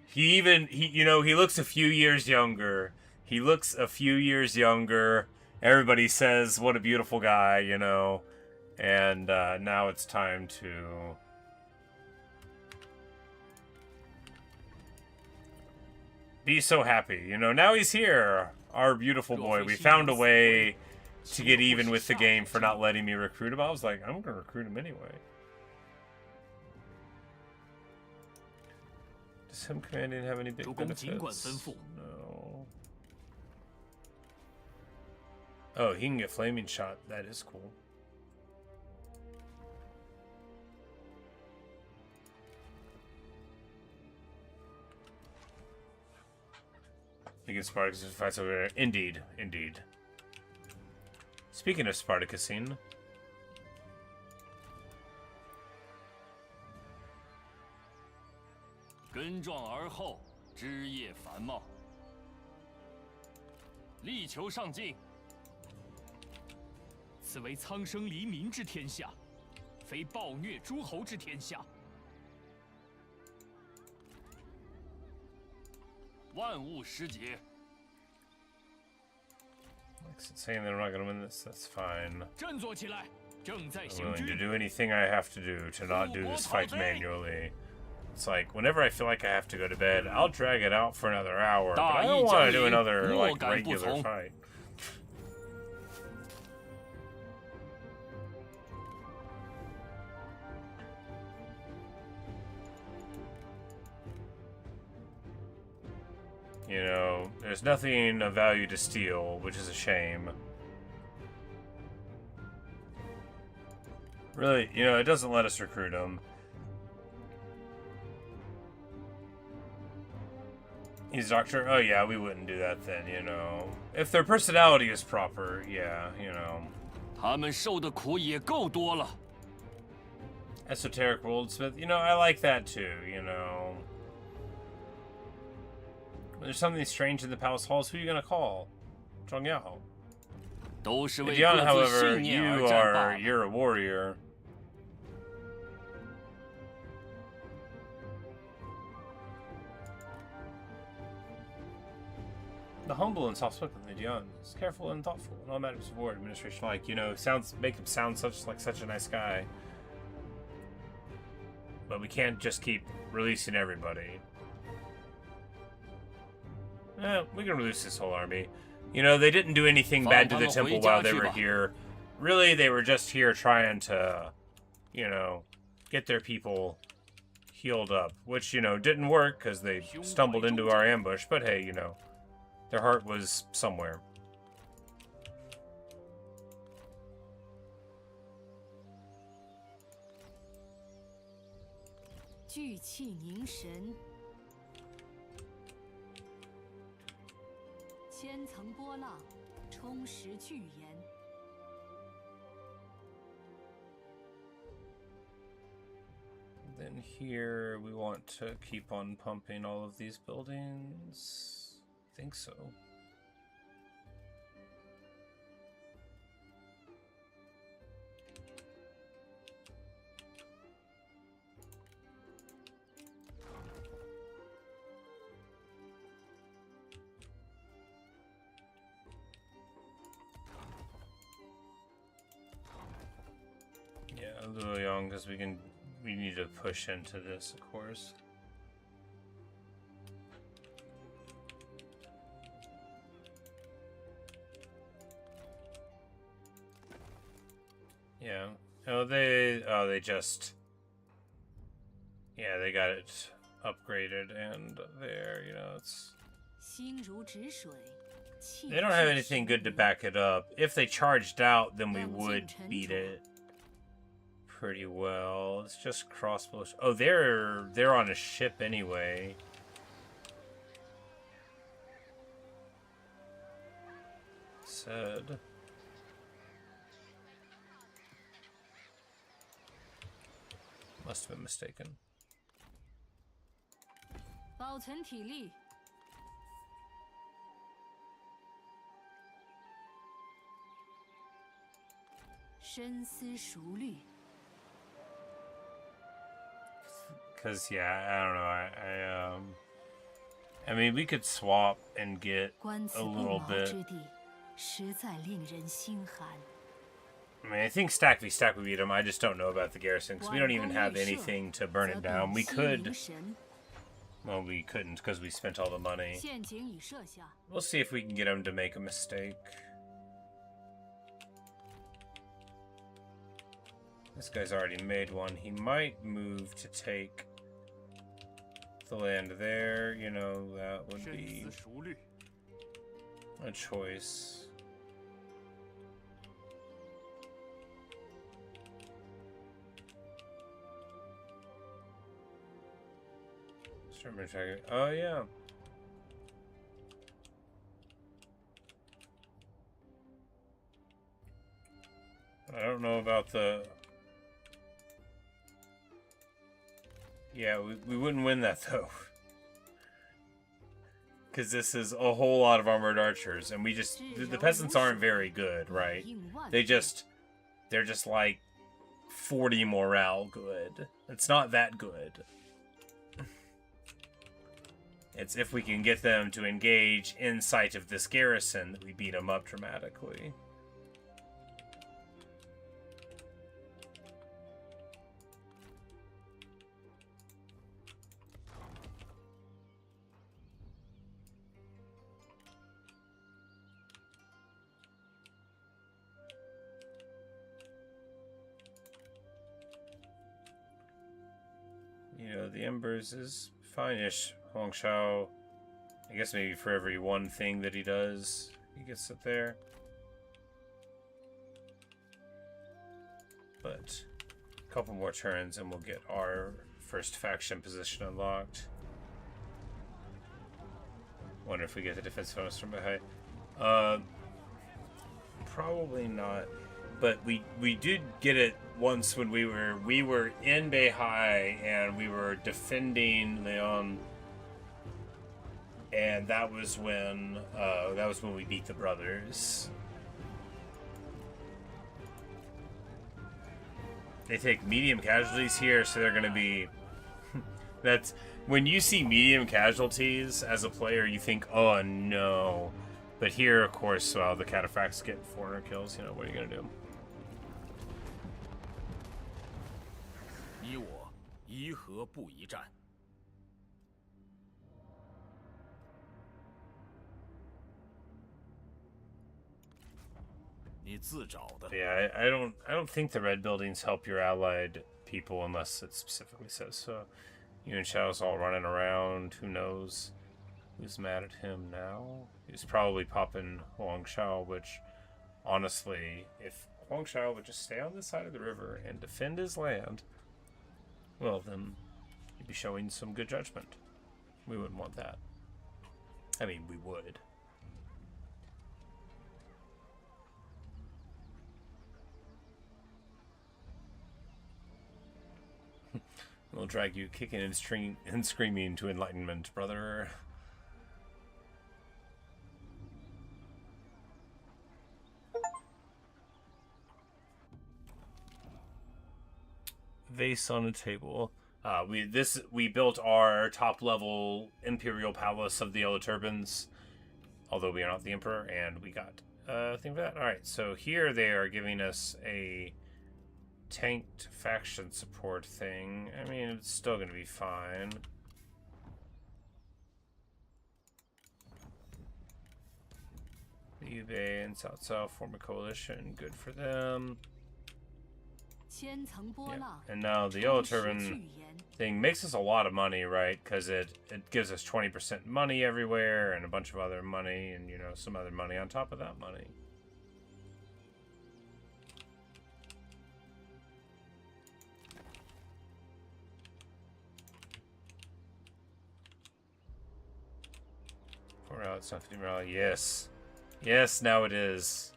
He you know, he looks a few years younger. He looks a few years younger. Everybody says, what a beautiful guy, you know. And now it's time to... be so happy, you know. Now he's here, our beautiful boy. We found a way to get even with the game for not letting me recruit him. I was like, I'm gonna recruit him anyway. Does him commanding have any big benefits? No. Oh, he can get flaming shot. That is cool. You can Spartacus fights over there. Indeed, indeed. Speaking of Spartacusing, 根壮而后，枝叶繁茂，力求上进。此为苍生黎民之天下，非暴虐诸侯之天下。 万物失节。 saying that we're not gonna win this, that's fine. 振作起来，正在 I'm 行 willing to 军。 do anything I have to do to not do this fight manually. It's like, whenever I feel like I have to go to bed, I'll drag it out for another hour, but I don't want to do another, like, regular fight. You know, there's nothing of value to steal, which is a shame. Really, you know, it doesn't let us recruit them. He's doctor? Oh yeah, we wouldn't do that then, you know. If their personality is proper, yeah, you know. 他们受的苦也够多了。 Esoteric Worldsmith, you know, I like that too, you know. When there's something strange in the palace halls, who are you gonna call? Zhang Yao. 都是为 Dion, 各自 however, 信念 you 而战罢 are, 了。 you're a warrior. The humble and soft-spoken, the Dion is careful and thoughtful in all matters of war administration. Like, you know, make him sound such a nice guy. But we can't just keep releasing everybody. we can reduce this whole army. You know, they didn't do anything bad to the temple while they were here. Really, they were just here trying to, you know, get their people healed up. Which, you know, didn't work because they stumbled into our ambush. But hey, you know, their heart was somewhere. 聚气凝神，千层波浪，充实巨岩。Then here we want to keep on pumping all of these buildings. I think so. Yeah, Luoyang, because we need to push into this, of course. Yeah. Oh, they just... Yeah, they got it upgraded, and there, you know, it's... They don't have anything good to back it up. If they charged out, then we would beat it pretty well. It's just crossbows. Oh, they're on a ship anyway. Said. Must have been mistaken. 保存体力。深思熟虑。 Cause yeah, I don't know. I mean, we could swap and get a little bit. I mean, I think stack v stack would beat them. I just don't know about the garrison because we don't even have anything to burn it down. We could. Well, we couldn't because we spent all the money. We'll see if we can get them to make a mistake. This guy's already made one. He might move to take the land there. You know, that would be a choice. Oh, yeah. I don't know about the... Yeah, we wouldn't win that, though. Because this is a whole lot of armored archers, and we just... The peasants aren't very good, right? They're just like 40 morale good. It's not that good. It's if we can get them to engage in sight of this garrison that we beat them up dramatically. You know, the Embers is fine-ish. Hong Shao, I guess maybe for every one thing that he does, he gets it there. But a couple more turns and we'll get our first faction position unlocked. Wonder if we get the defense bonus from Beihai. Probably not. But we did get it once when we were in Beihai and we were defending Leon. And that was when we beat the brothers. They take medium casualties here, so they're gonna be. That's when you see medium casualties as a player, you think, oh no. But here, of course, well, the cataphracts get 400 kills. You know, what are you gonna do? 你我宜和不宜战。你自找的。 Yeah, I don't think the red buildings help your allied people unless it specifically says so. You and Xiao's all running around. Who knows who's mad at him now? He's probably popping Huang Shao, which, honestly, if Huang Shao would just stay on this side of the river and defend his land, well, then he'd be showing some good judgment. We wouldn't want that. I mean, we would. We'll drag you kicking and screaming to enlightenment, brother. Vase on a table. We built our top level Imperial Palace of the Yellow Turbans, although we are not the Emperor, and we got a thing for that. All right, so here they are giving us a tanked faction support thing. I mean, it's still gonna be fine. The Yubei and Cao Cao form a coalition. Good for them. Yeah. And now the Yellow Turban thing makes us a lot of money, right? Because it gives us 20% money everywhere and a bunch of other money and, you know, some other money on top of that money. Morale, it's not 50 morale. Yes. Yes, now it is.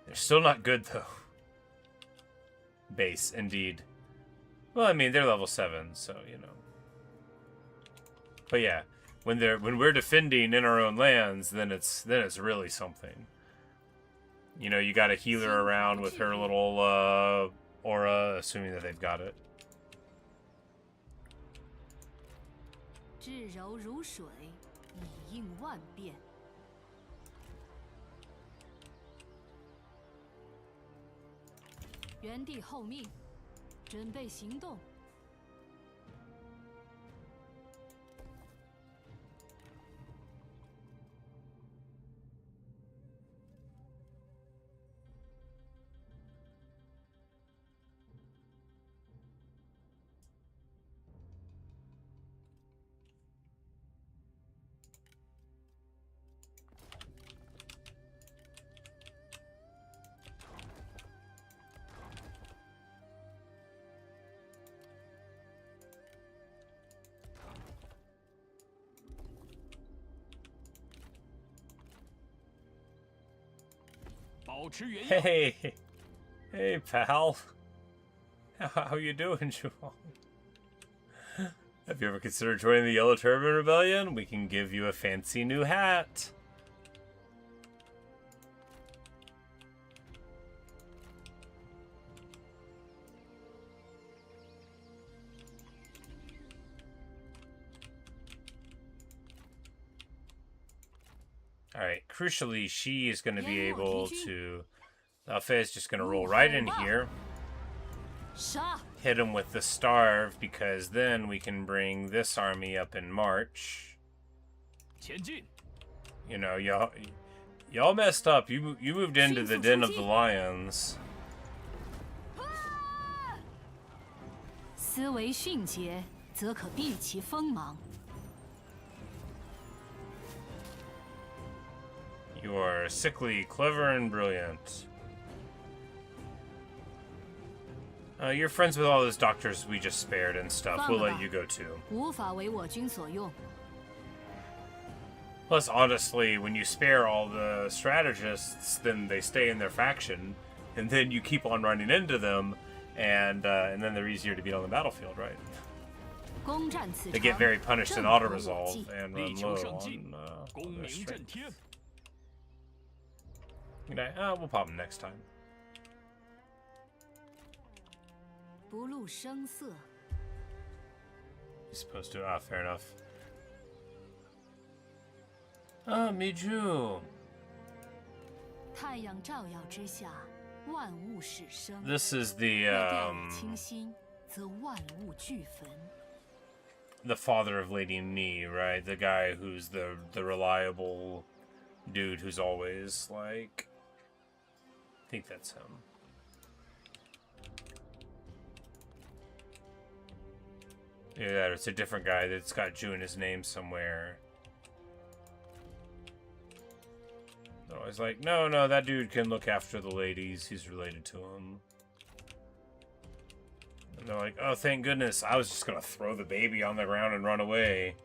They're still not good, though. Base, indeed. Well, I mean, they're level 7, so, you know. But yeah, when we're defending in our own lands, then it's really something. You know, you got a healer around with her little aura, assuming that they've got it. 至柔如水，以应万变。原地候命，准备行动。Hey, hey, pal. How you doing, Zhuang? Have you ever considered joining the Yellow Turban Rebellion? We can give you a fancy new hat. Alright, crucially, she is going to be able to... Fei is just going to roll right in here. Hit him with the Starve, because then we can bring this army up in March. You know, y'all messed up. You moved into the Den of the Lions. 思维迅捷，则可避其锋芒。 You are sickly, clever, and brilliant. You're friends with all those doctors we just spared and stuff. We'll let you go too. 无法为我军所用。 Plus, honestly, when you spare all the strategists, then they stay in their faction, and then you keep on running into them, and then they're easier to beat on the battlefield, right? They get very punished in auto-resolve and run low on their strength. We'll pop them next time. 不露声色。 You're supposed to. Ah, fair enough. Ah, Miju. 太阳照耀之下，万物始生。 This is the 若掉以轻心，则万物俱焚。 the father of Lady Ni, right? The guy who's the reliable dude who's always like think that's him. Yeah, it's a different guy that's got Ju in his name somewhere. So I was like, no, that dude can look after the ladies. He's related to him. And they're like, oh, thank goodness. I was just going to throw the baby on the ground and run away.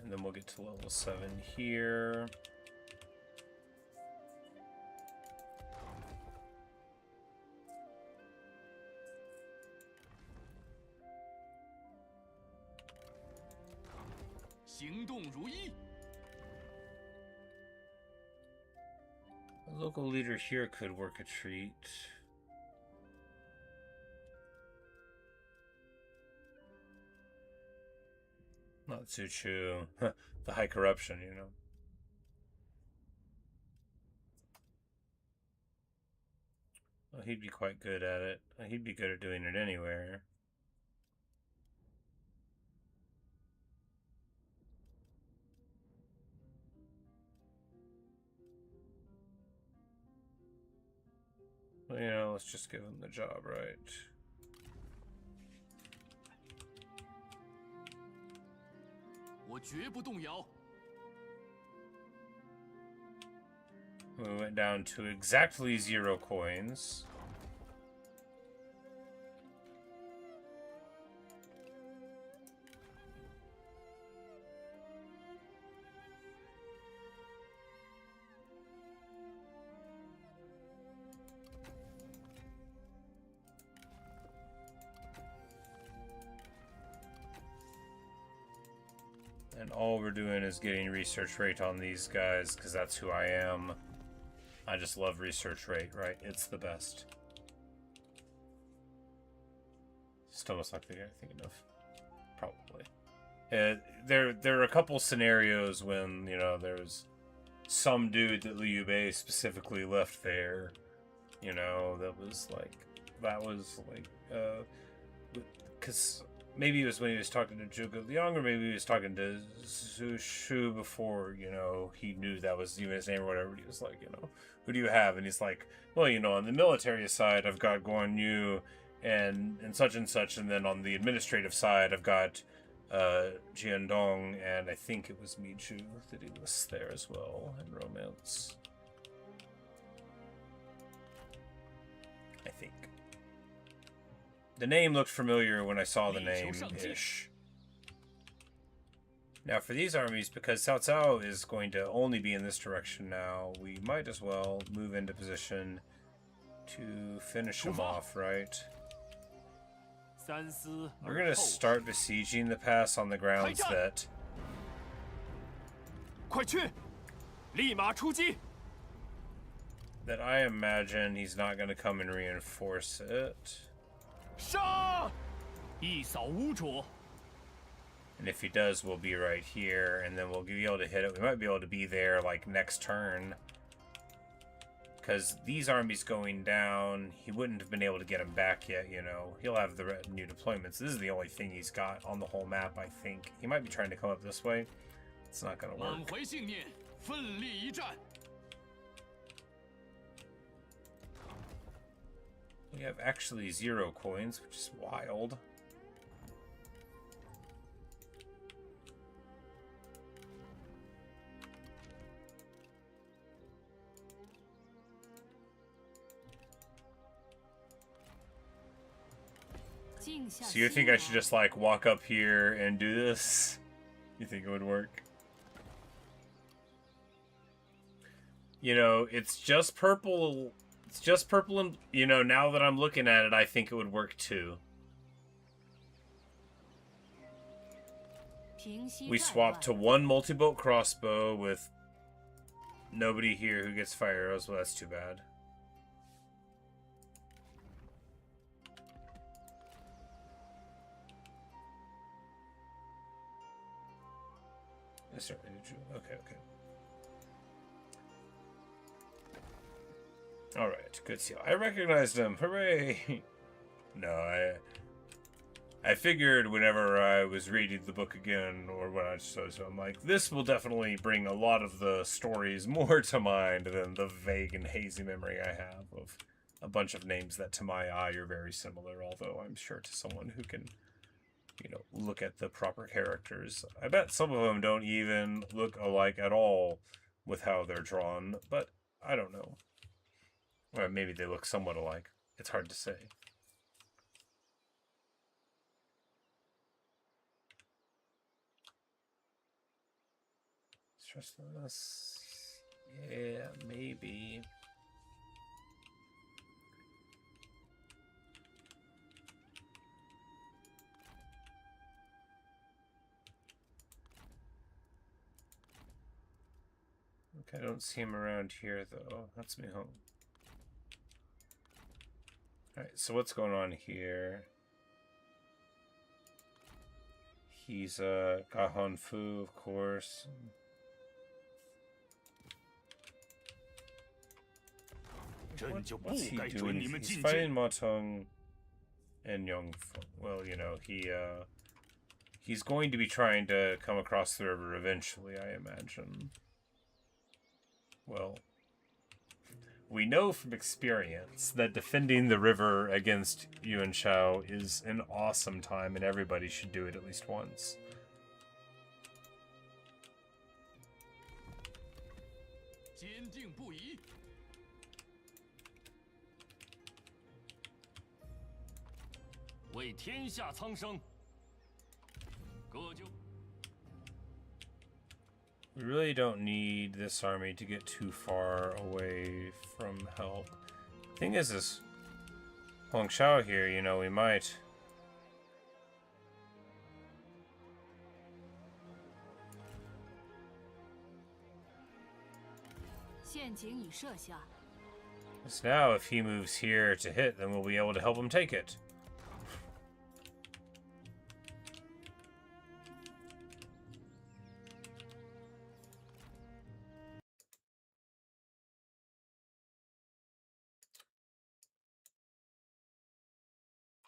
And then we'll get to level 7 here. A local leader here could work a treat. Not Tsuchu. The high corruption, you know. Well, he'd be quite good at it. He'd be good at doing it anywhere. Well, you know, let's just give him the job, right? We went down to exactly 0 coins. And all we're doing is getting research rate on these guys, because that's who I am. I just love research rate, right? It's the best. It's almost like the guy I'm thinking of. Probably. There are a couple scenarios when, you know, there's some dude that Liu Bei specifically left there. You know, that was like, because maybe it was when he was talking to Zhuge Liang, or maybe he was talking to Zhu Shu before, you know, he knew that was even his name or whatever. He was like, you know, who do you have? And he's like, well, you know, on the military side, I've got Guan Yu and such, and then on the administrative side, I've got Jiandong, and I think it was Mi Chu that he lists there as well in romance. I think. The name looked familiar when I saw the name-ish. Now for these armies, because Cao Cao is going to only be in this direction now, we might as well move into position to finish him off, right? We're going to start besieging the pass on the grounds that... that I imagine he's not going to come and reinforce it. And if he does, we'll be right here, and then we'll be able to hit it. We might be able to be there, like, next turn. Because these armies going down, he wouldn't have been able to get them back yet, you know. He'll have the new deployments. This is the only thing he's got on the whole map, I think. He might be trying to come up this way. It's not going to work. We have actually 0 coins, which is wild. So you think I should just, like, walk up here and do this? You think it would work? You know, it's just purple. It's just purple and, you know, now that I'm looking at it, I think it would work too. We swap to 1 multi-bolt crossbow with nobody here who gets fire arrows. Well, that's too bad. Okay. Alright, good seal. I recognized him. Hooray! No, I figured whenever I was reading the book again, or when I so I'm like, this will definitely bring a lot of the stories more to mind than the vague and hazy memory I have of a bunch of names that to my eye are very similar, although I'm sure to someone who can, you know, look at the proper characters, I bet some of them don't even look alike at all with how they're drawn, but I don't know. Or maybe they look somewhat alike. It's hard to say. Stressless. Yeah, maybe. Okay, I don't see him around here, though. That's me home. Alright, so what's going on here? He's, Gahon Fu, of course. What's he doing? He's fighting Motong and Yongfu. Well, you know, he's going to be trying to come across the river eventually, I imagine. Well, we know from experience that defending the river against Yuan Shao is an awesome time, and everybody should do it at least once. 坚定不移。为天下苍生，各就。 We really don't need this army to get too far away from help. Thing is Huang Shao here, you know, we might... 陷阱已设下。 So now if he moves here to hit, then we'll be able to help him take it.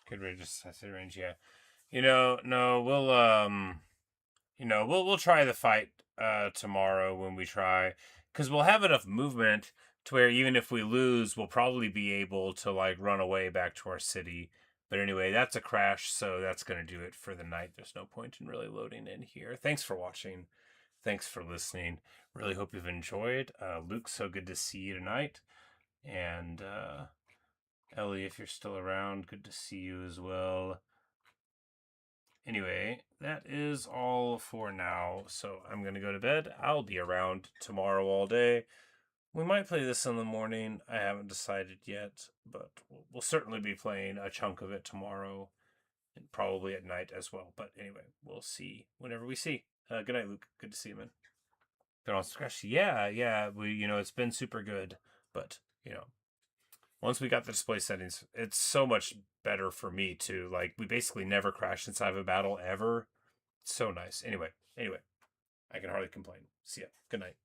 Good range, decisive range, yeah. You know, no, we'll you know, we'll try the fight tomorrow when we try, because we'll have enough movement to where even if we lose, we'll probably be able to like run away back to our city. But anyway, that's a crash, so that's gonna do it for the night. There's no point in really loading in here. Thanks for watching. Thanks for listening. Really hope you've enjoyed. Luke, so good to see you tonight. And Ellie, if you're still around, good to see you as well. Anyway, that is all for now, so I'm going to go to bed. I'll be around tomorrow all day. We might play this in the morning. I haven't decided yet, but we'll certainly be playing a chunk of it tomorrow, and probably at night as well. But anyway, we'll see whenever we see. Good night, Luke. Good to see you, man. They're on Scratch. Yeah. You know, it's been super good, but, you know, once we got the display settings, it's so much better for me too. Like, we basically never crash inside of a battle ever. It's so nice. Anyway, I can hardly complain. See ya. Good night.